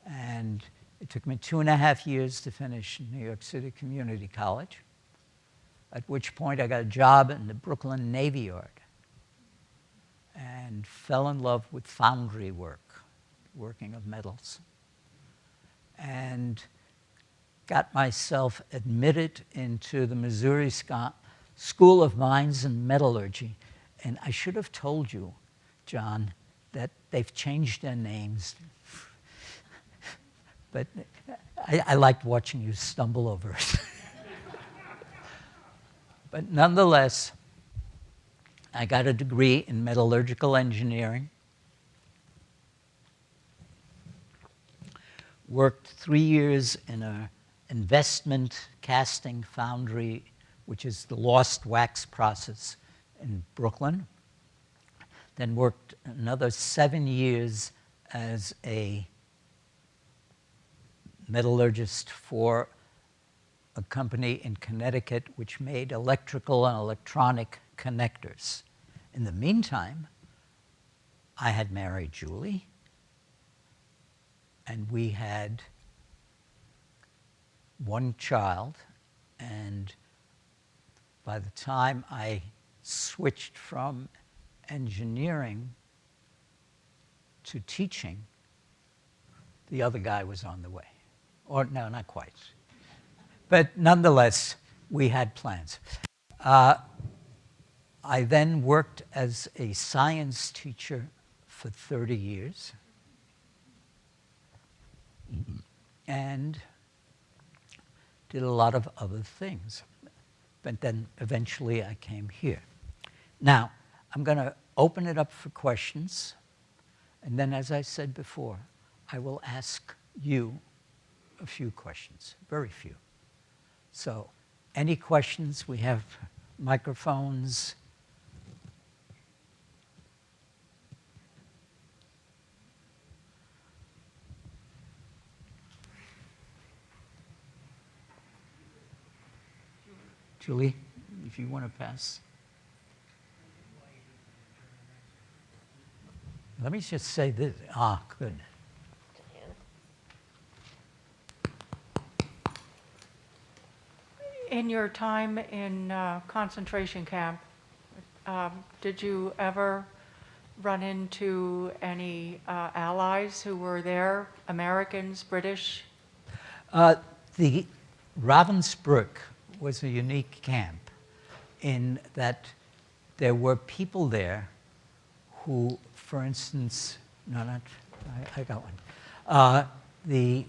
and it took me 2.5 years to finish New York City Community College, at which point I got a job in the Brooklyn Navy Yard and fell in love with foundry work, working of metals, and got myself admitted into the Missouri School of Mines and Metallurgy. And I should have told you, John, that they've changed their names. But I liked watching you stumble over it. But nonetheless, I got a degree in metallurgical engineering, worked 3 years in an investment casting foundry, which is the lost wax process in Brooklyn, then worked another 7 years as a metallurgist for a company in Connecticut which made electrical and electronic connectors. In the meantime, I had married Julie, and we had one child, and by the time I switched from engineering to teaching, the other guy was on the way. Or no, not quite. But nonetheless, we had plans. I then worked as a science teacher for 30 years. And did a lot of other things. But then eventually I came here. Now, I'm going to open it up for questions. And then, as I said before, I will ask you a few questions, very few. So, any questions? We have microphones. Julie, if you want to pass. Let me just say this. Good. In your time in concentration camp, did you ever run into any allies who were there, Americans, British? The Ravensbrück was a unique camp in that there were people there who, for instance, I got one. The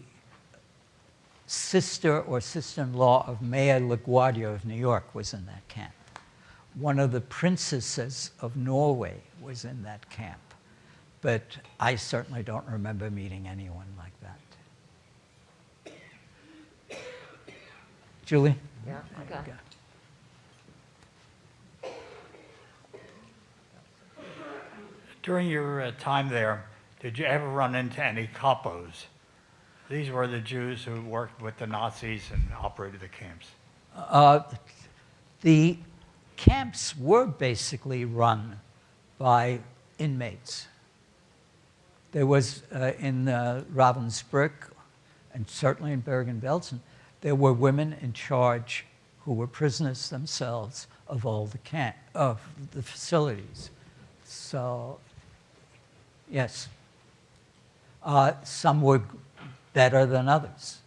sister or sister-in-law of Mayor LaGuardia of New York was in that camp. One of the princesses of Norway was in that camp. But I certainly don't remember meeting anyone like that. Julie? Yeah, okay. During your time there, did you ever run into any capos? These were the Jews who worked with the Nazis and operated the camps. The camps were basically run by inmates. There was in Ravensbrück, and certainly in Bergen-Belsen, There were women in charge who were prisoners themselves of all of the facilities. So, yes, some were better than others.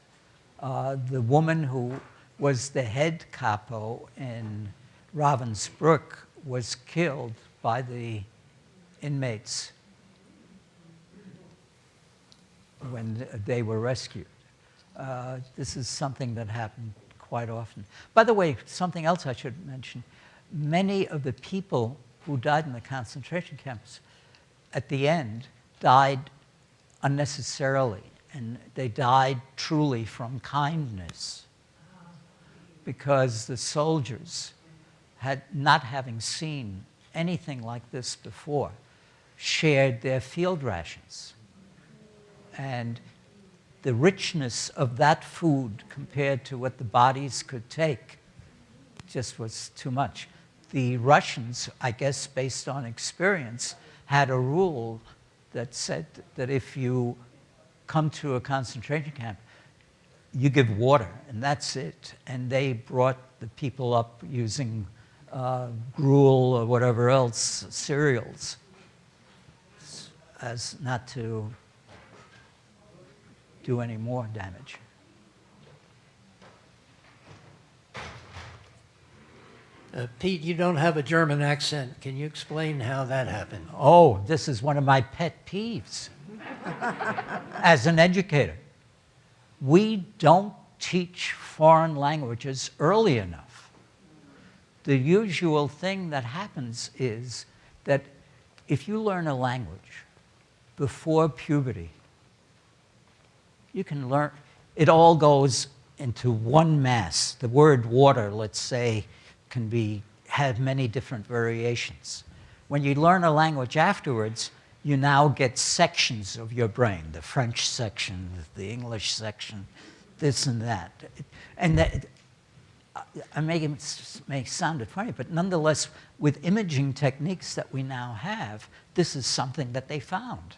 The woman who was the head capo in Ravensbrück was killed by the inmates when they were rescued. This is something that happened quite often. By the way, something else I should mention, many of the people who died in the concentration camps at the end died unnecessarily, and they died truly from kindness, because the soldiers, not having seen anything like this before, shared their field rations. And the richness of that food compared to what the bodies could take just was too much. The Russians, I guess based on experience, had a rule that said that if you come to a concentration camp, you give water, and that's it. And they brought the people up using gruel or whatever else, cereals, as not to do any more damage. Pete, you don't have a German accent. Can you explain how that happened? Oh, this is one of my pet peeves as an educator. We don't teach foreign languages early enough. The usual thing that happens is that if you learn a language before puberty, you can learn, it all goes into one mass. The word water, let's say, can have many different variations. When you learn a language afterwards, you now get sections of your brain, the French section, the English section, this and that. And that, I may sound funny, but nonetheless, with imaging techniques that we now have, this is something that they found.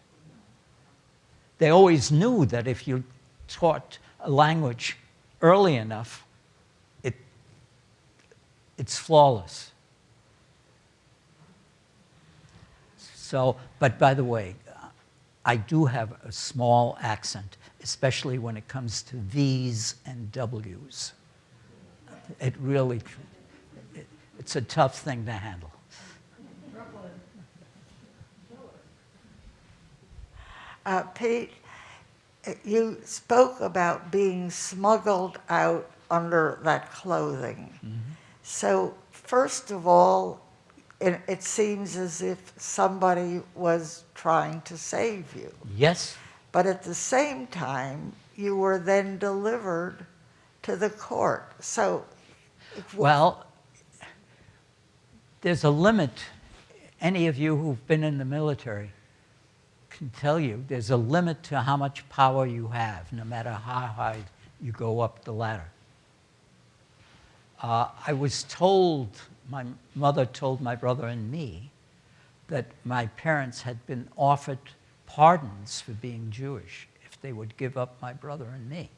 They always knew that if you taught a language early enough, it's flawless. So, but by the way, I do have a small accent, especially when it comes to V's and W's. It really, it's a tough thing to handle. Pete, you spoke about being smuggled out under that clothing. Mm-hmm. So first of all, it seems as if somebody was trying to save you. Yes. But at the same time, you were then delivered to the court. So, well, there's a limit. Any of you who've been in the military can tell you there's a limit to how much power you have, no matter how high you go up the ladder. I was told, my mother told my brother and me, that my parents had been offered pardons for being Jewish if they would give up my brother and me.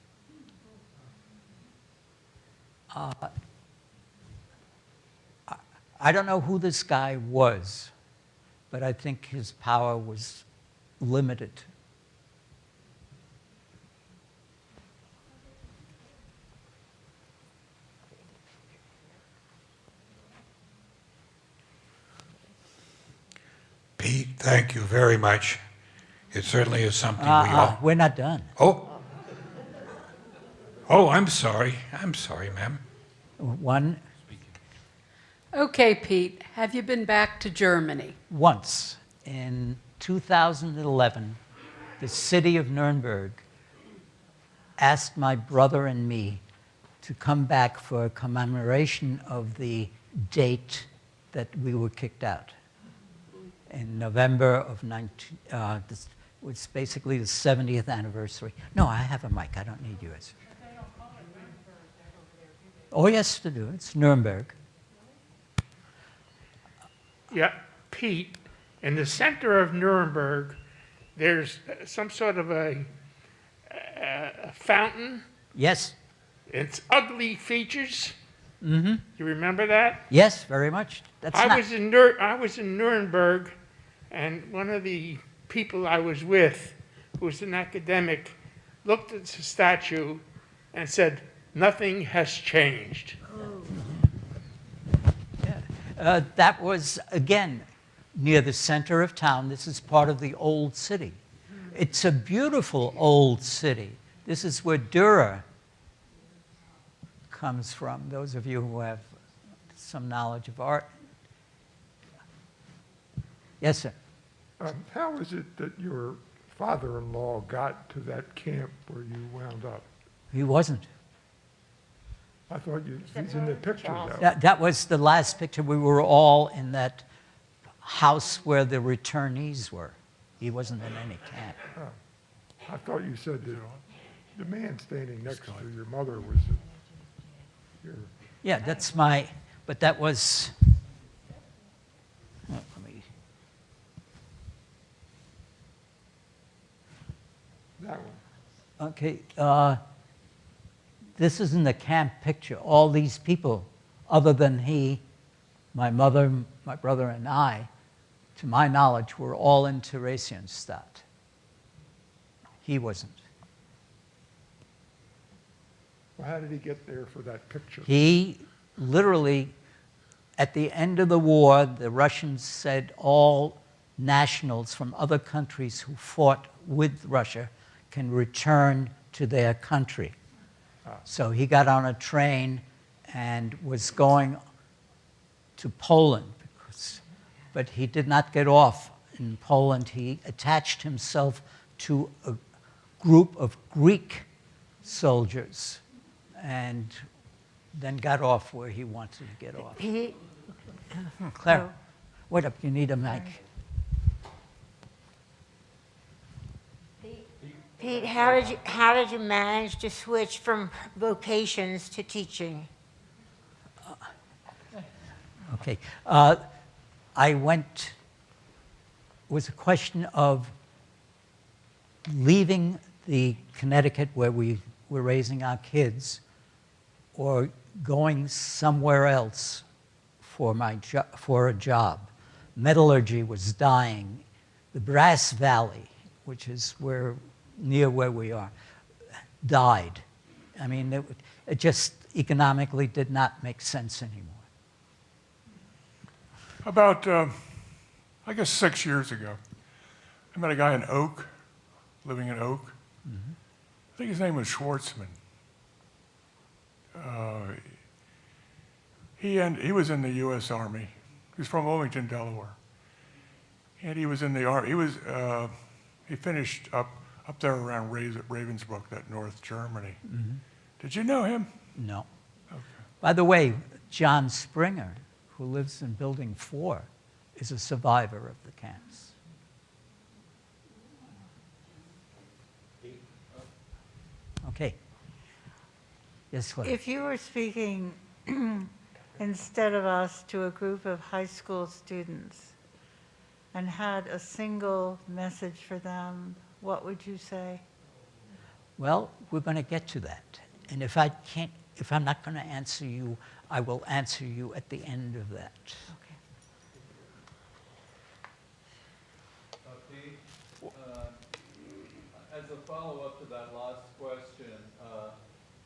I don't know who this guy was, but I think his power was limited. Pete, thank you very much. It certainly is something we all... We're not done. Oh. Oh, I'm sorry. I'm sorry, ma'am. One, Okay, Pete, have you been back to Germany? once in 2011, the city of Nuremberg asked my brother and me to come back for a commemoration of the date that we were kicked out. In November of this was basically the 70th anniversary. No, I have a mic. I don't need yours. Oh, yes, to do. It's Nuremberg. Yeah, Pete, in the center of Nuremberg, there's some sort of a fountain. Yes. its ugly features. Mm-hmm. You remember that? Yes, very much. That's I not. was in Nuremberg, and one of the people I was with, who was an academic, looked at the statue and said, "Nothing has changed." That was, again, near the center of town. This is part of the old city. It's a beautiful old city. This is where Dürer comes from, those of you who have some knowledge of art. Yes, sir. How is it that your father-in-law got to that camp where you wound up? He wasn't. I thought he's in the picture, though. That was the last picture. We were all in that house where the returnees were. He wasn't in any camp. I thought you said that the man standing next to your mother was your... Yeah, that's my, but that was, let me, That one. okay, this isn't a camp picture. All these people, other than he, my mother, my brother, and I, to my knowledge, were all in Theresienstadt. He wasn't. Well, how did he get there for that picture? He literally, at the end of the war, the Russians said all nationals from other countries who fought with Russia can return to their country. So he got on a train and was going to Poland, but he did not get off in Poland. He attached himself to a group of Greek soldiers and then got off where he wanted to get off. Pete, Claire, wait up, you need a mic. Pete, how did you manage to switch from vocations to teaching? Okay. I went, it was a question of leaving the Connecticut where we were raising our kids or going somewhere else for a job. Metallurgy was dying. The Brass Valley, which is near where we are, died. I mean, it just economically did not make sense anymore. About, I guess 6 years ago, I met a guy in Oak, living in Oak. Mm-hmm. I think his name was Schwartzman. He was in the U.S. Army. He was from Wilmington, Delaware. And he was in the Army. He finished up there around Ravensbrück, that North Germany. Mm-hmm. Did you know him? No. Okay. By the way, John Springer, who lives in Building 4, is a survivor of the camps. Okay. Yes, Claire. if you were speaking instead of us to a group of high school students and had a single message for them, what would you say? Well, we're going to get to that. And if I'm not going to answer you, I will answer you at the end of that. Okay. Pete, as a follow-up to that last question,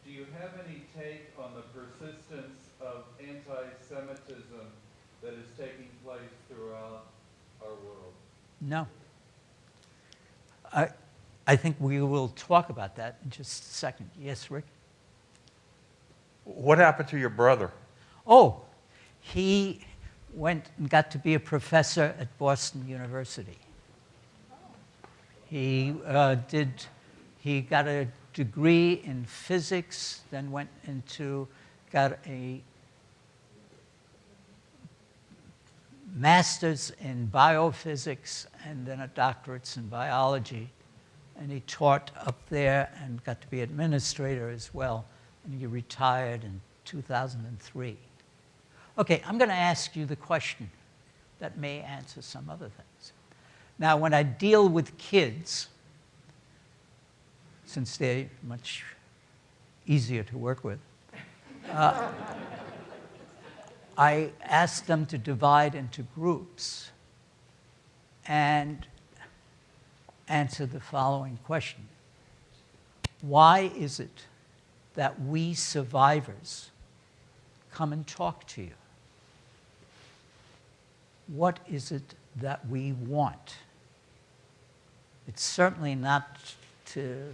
do you have any take on the persistence of anti-Semitism that is taking place throughout our world? No. I think we will talk about that in just a second. Yes, Rick? What happened to your brother? Oh, he went and got to be a professor at Boston University. He got a degree in physics, then got a master's in biophysics, and then a doctorate in biology. And he taught up there and got to be administrator as well. And he retired in 2003. Okay, I'm going to ask you the question that may answer some other things. Now, when I deal with kids, since they're much easier to work with. I asked them to divide into groups and answer the following question. Why is it that we survivors come and talk to you? What is it that we want? It's certainly not to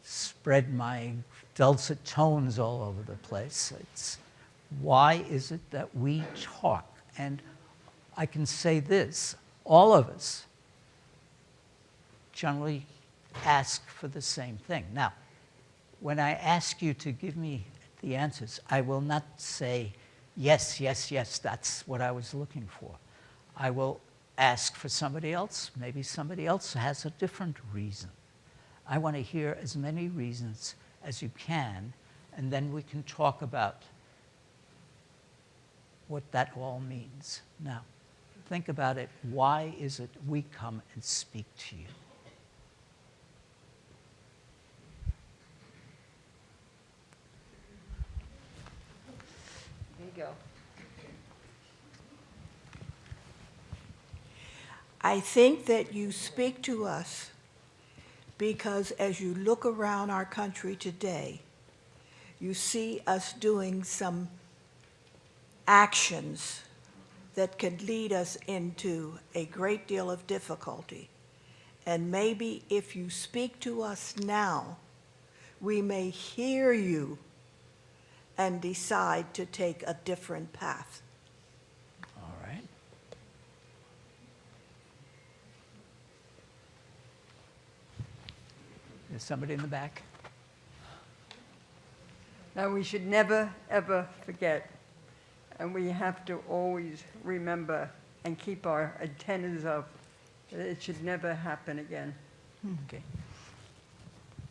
spread my dulcet tones all over the place. It's why is it that we talk? And I can say this, all of us generally ask for the same thing. Now, when I ask you to give me the answers, I will not say, yes, yes, yes, that's what I was looking for. I will ask for somebody else. Maybe somebody else has a different reason. I want to hear as many reasons as you can, and then we can talk about what that all means. Now, think about it. Why is it we come and speak to you? There you go. I think that you speak to us because as you look around our country today, you see us doing some actions that can lead us into a great deal of difficulty. And maybe if you speak to us now, we may hear you and decide to take a different path. All right. There's somebody in the back. Now, we should never, ever forget, and we have to always remember and keep our antennas up, that it should never happen again. Okay.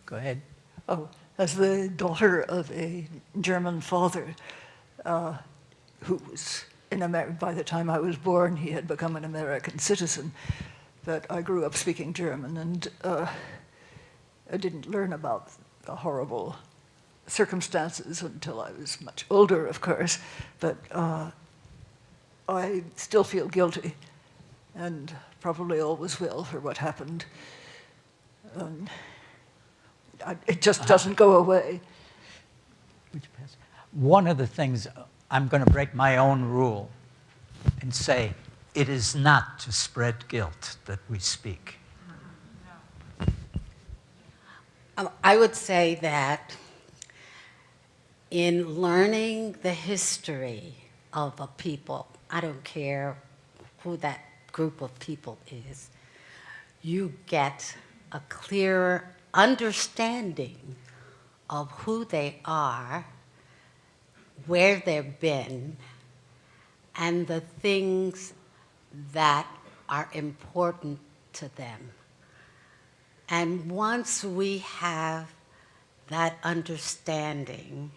Go ahead. Oh, as the daughter of a German father who was in America, by the time I was born, he had become an American citizen. But I grew up speaking German, and I didn't learn about the horrible circumstances until I was much older, of course. But I still feel guilty, and probably always will, for what happened. It just doesn't go away. One of the things, I'm going to break my own rule and say, it is not to spread guilt that we speak. I would say that in learning the history of a people, I don't care who that group of people is, you get a clearer understanding of who they are, where they've been, and the things that are important to them. And once we have that understanding,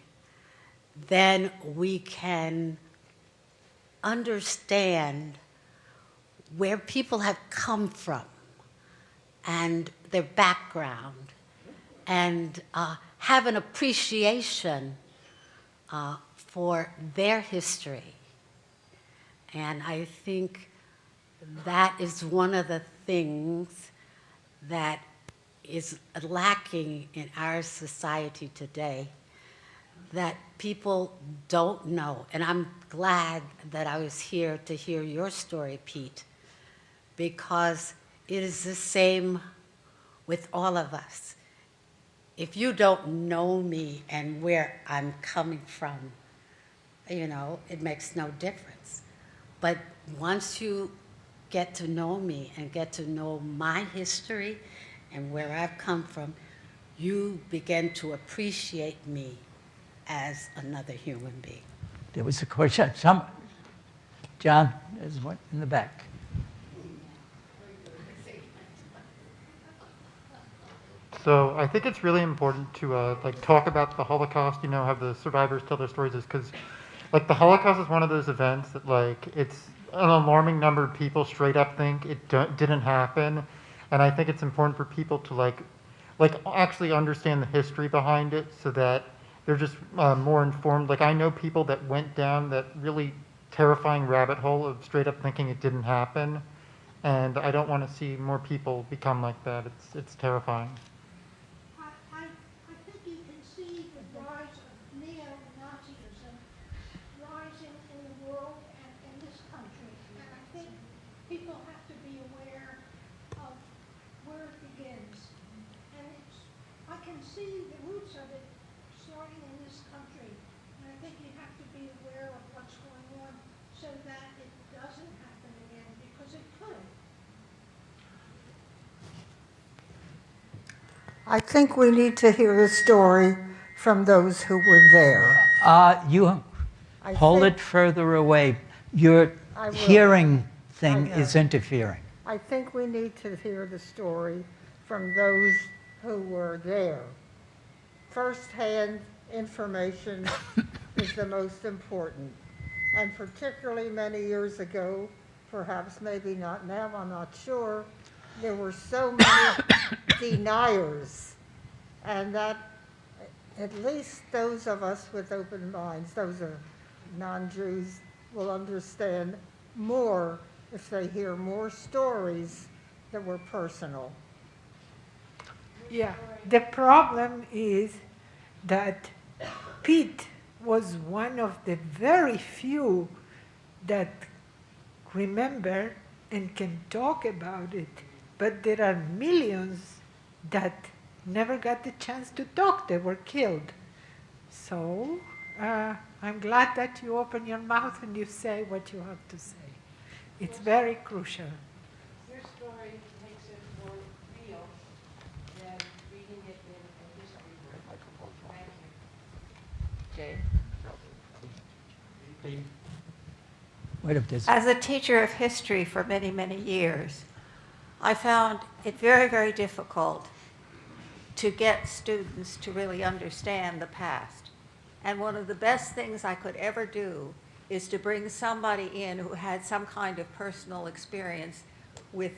then we can understand where people have come from and their background, and have an appreciation for their history. And I think that is one of the things that is lacking in our society today, that people don't know. And I'm glad that I was here to hear your story, Pete, because it is the same with all of us. If you don't know me and where I'm coming from, you know, it makes no difference. But once you get to know me and get to know my history and where I've come from, you begin to appreciate me as another human being. There was a question. John, there's one in the back. So I think it's really important to like talk about the Holocaust, you know, have the survivors tell their stories, because like the Holocaust is one of those events that like it's an alarming number of people straight up think it didn't happen. And I think it's important for people to like like actually understand the history behind it so that they're just more informed. Like I know people that went down that really terrifying rabbit hole of straight up thinking it didn't happen. And I don't want to see more people become like that. It's terrifying. I think you can see the rise of neo-Nazism rising in the world and in this country. And I think people have to be aware of where it begins. And I can see the roots of it starting in this country. And I think you have to be aware of what's going on so that it doesn't happen again, because it could. I think we need to hear a story from those who were there. You I hold think- it further away. Your I will. hearing thing I know. is interfering. I think we need to hear the story from those who were there. First-hand information is the most important. And particularly many years ago, perhaps maybe not now, I'm not sure, there were so many deniers. And that at least those of us with open minds, those are non-Jews, will understand more if they hear more stories that were personal. Yeah, the problem is that Pete was one of the very few that remember and can talk about it, but there are millions that never got the chance to talk. They were killed. So I'm glad that you open your mouth and you say what you have to say. It's very crucial. Your story makes it more real than reading it in a history book. Thank you. Jane? Wait up, there's- As a teacher of history for many, many years, I found it very, very difficult to get students to really understand the past. And one of the best things I could ever do is to bring somebody in who had some kind of personal experience with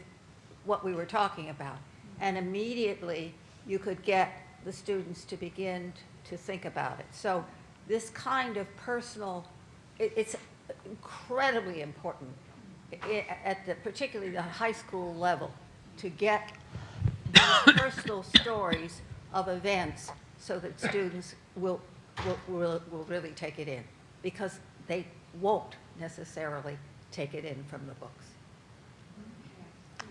what we were talking about. And immediately you could get the students to begin to think about it. So this kind of personal, it's incredibly important at the, particularly the high school level, to get these personal stories of events so that students will really take it in, because they won't necessarily take it in from the books.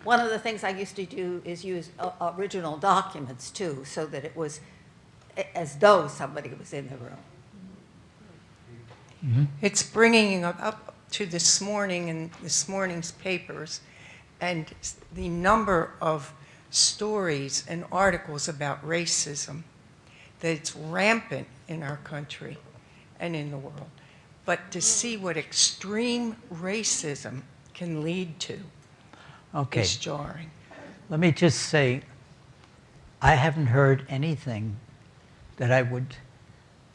One of the things I used to do is use original documents too, so that it was as though somebody was in the room. It's bringing up to this morning in this morning's papers, and the number of stories and articles about racism, that it's rampant in our country and in the world. But to see what extreme racism can lead to is jarring. Let me just say, I haven't heard anything that I would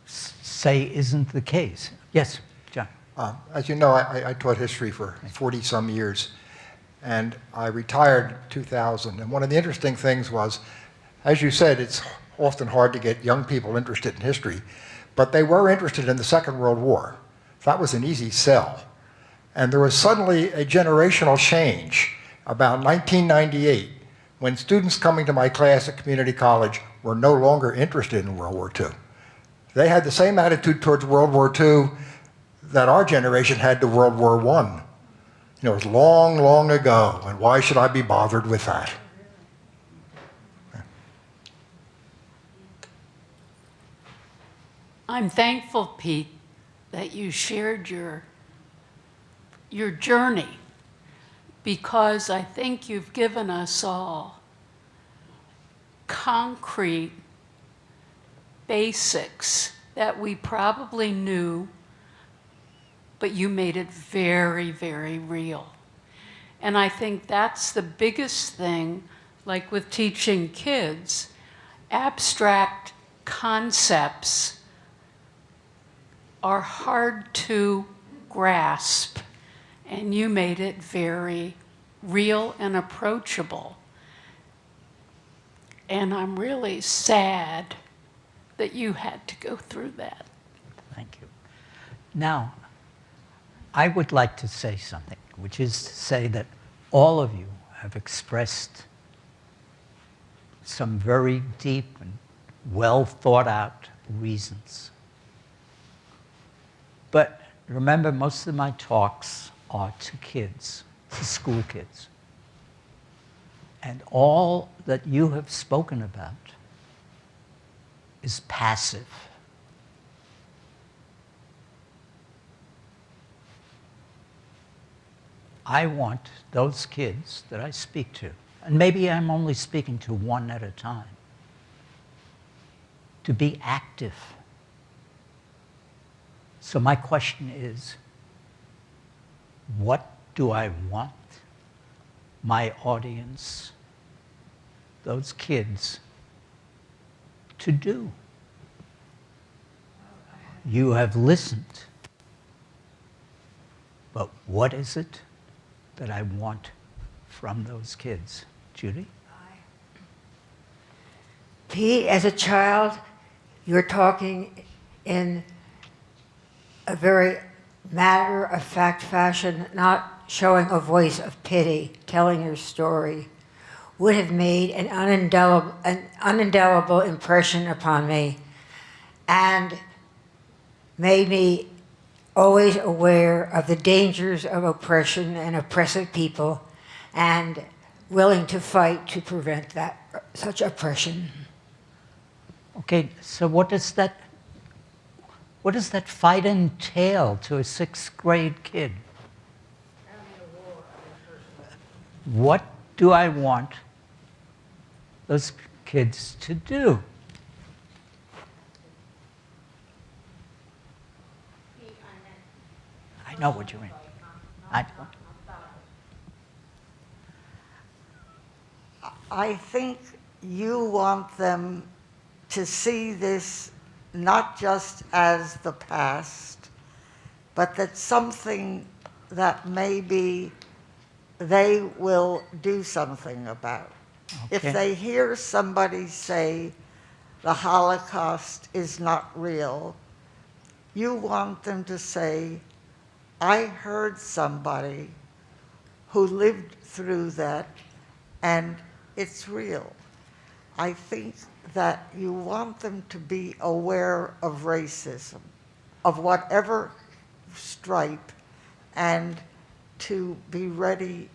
say isn't the case. Yes, John. As you know, I taught history for 40-some years, and I retired in 2000. And one of the interesting things was, as you said, it's often hard to get young people interested in history, but they were interested in the Second World War. That was an easy sell. And there was suddenly a generational change about 1998, when students coming to my class at community college were no longer interested in World War II. They had the same attitude towards World War II that our generation had to World War I. You know, it was long, long ago, and why should I be bothered with that? I'm thankful, Pete, that you shared your journey, because I think you've given us all concrete basics that we probably knew, but you made it very, very real. And I think that's the biggest thing, like with teaching kids, abstract concepts are hard to grasp, and you made it very real and approachable. and I'm really sad that you had to go through that. Thank you. Now, I would like to say something, which is to say that all of you have expressed some very deep and well thought out reasons. But remember, most of my talks are to kids, to school kids. And all that you have spoken about is passive. I want those kids that I speak to, and maybe I'm only speaking to one at a time, to be active. So my question is, what do I want my audience, those kids, to do? You have listened, but what is it that I want from those kids? Judy? Pete, as a child, you're talking in a very matter-of-fact fashion, not showing a voice of pity, telling your story, would have made an unindelible impression upon me and made me always aware of the dangers of oppression and oppressive people and willing to fight to prevent that, such oppression. Okay, so what does that fight entail to a sixth grade kid? What do I want those kids to do? I know what you mean. I think you want them to see this not just as the past, but that something that maybe they will do something about. If Okay. they hear somebody say the Holocaust is not real, you want them to say, I heard somebody who lived through that and it's real. I think that you want them to be aware of racism, of whatever stripe, and to be ready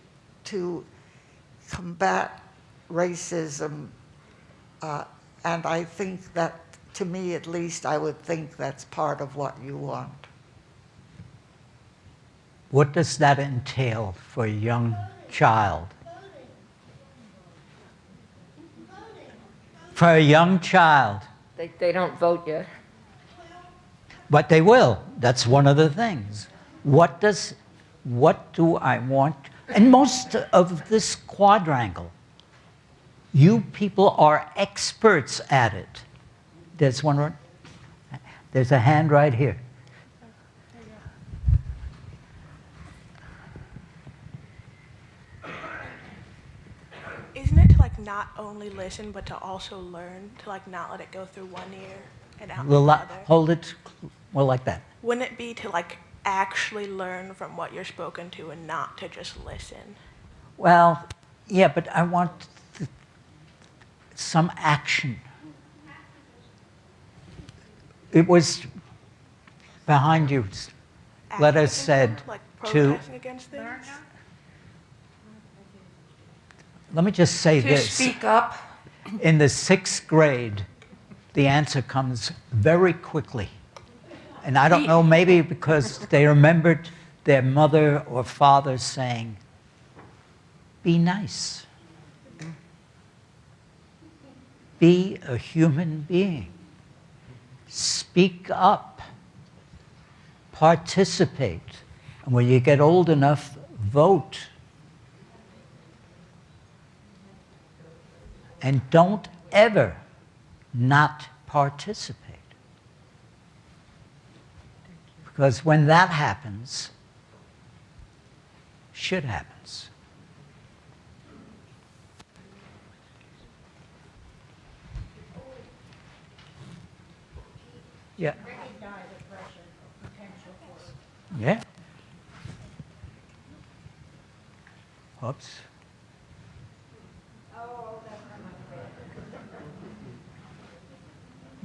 to combat racism. And I think that, to me at least, I would think that's part of what you want. What does that entail for a young child? For a young child. They don't vote yet. But they will. That's one of the things. What do I want? And most of this quadrangle, you people are experts at it. There's one right, there's a hand right here. Isn't it to like not only listen, but to also learn, to like not let it go through one ear and out the other? Hold it more like that. Wouldn't it be to like actually learn from what you're spoken to and not to just listen? Well, yeah, but I want some action. It was behind you. Let us said like to. protesting against things? Let me just say To this. speak up. In the sixth grade, the answer comes very quickly. And I don't know, maybe because they remembered their mother or father saying, be nice. Be a human being. Speak up. Participate. And when you get old enough, vote. And don't ever not participate. Because when that happens, shit happens. Yeah. Recognize oppression or potential for it. Yeah. Oops.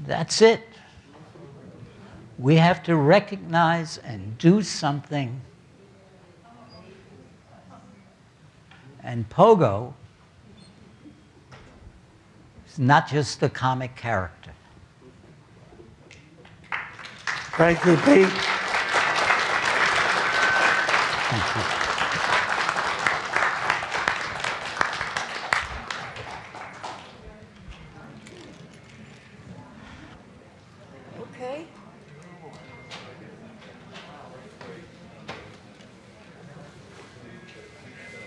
That's it. We have to recognize and do something. And Pogo is not just a comic character. Thank you, Pete. Thank you.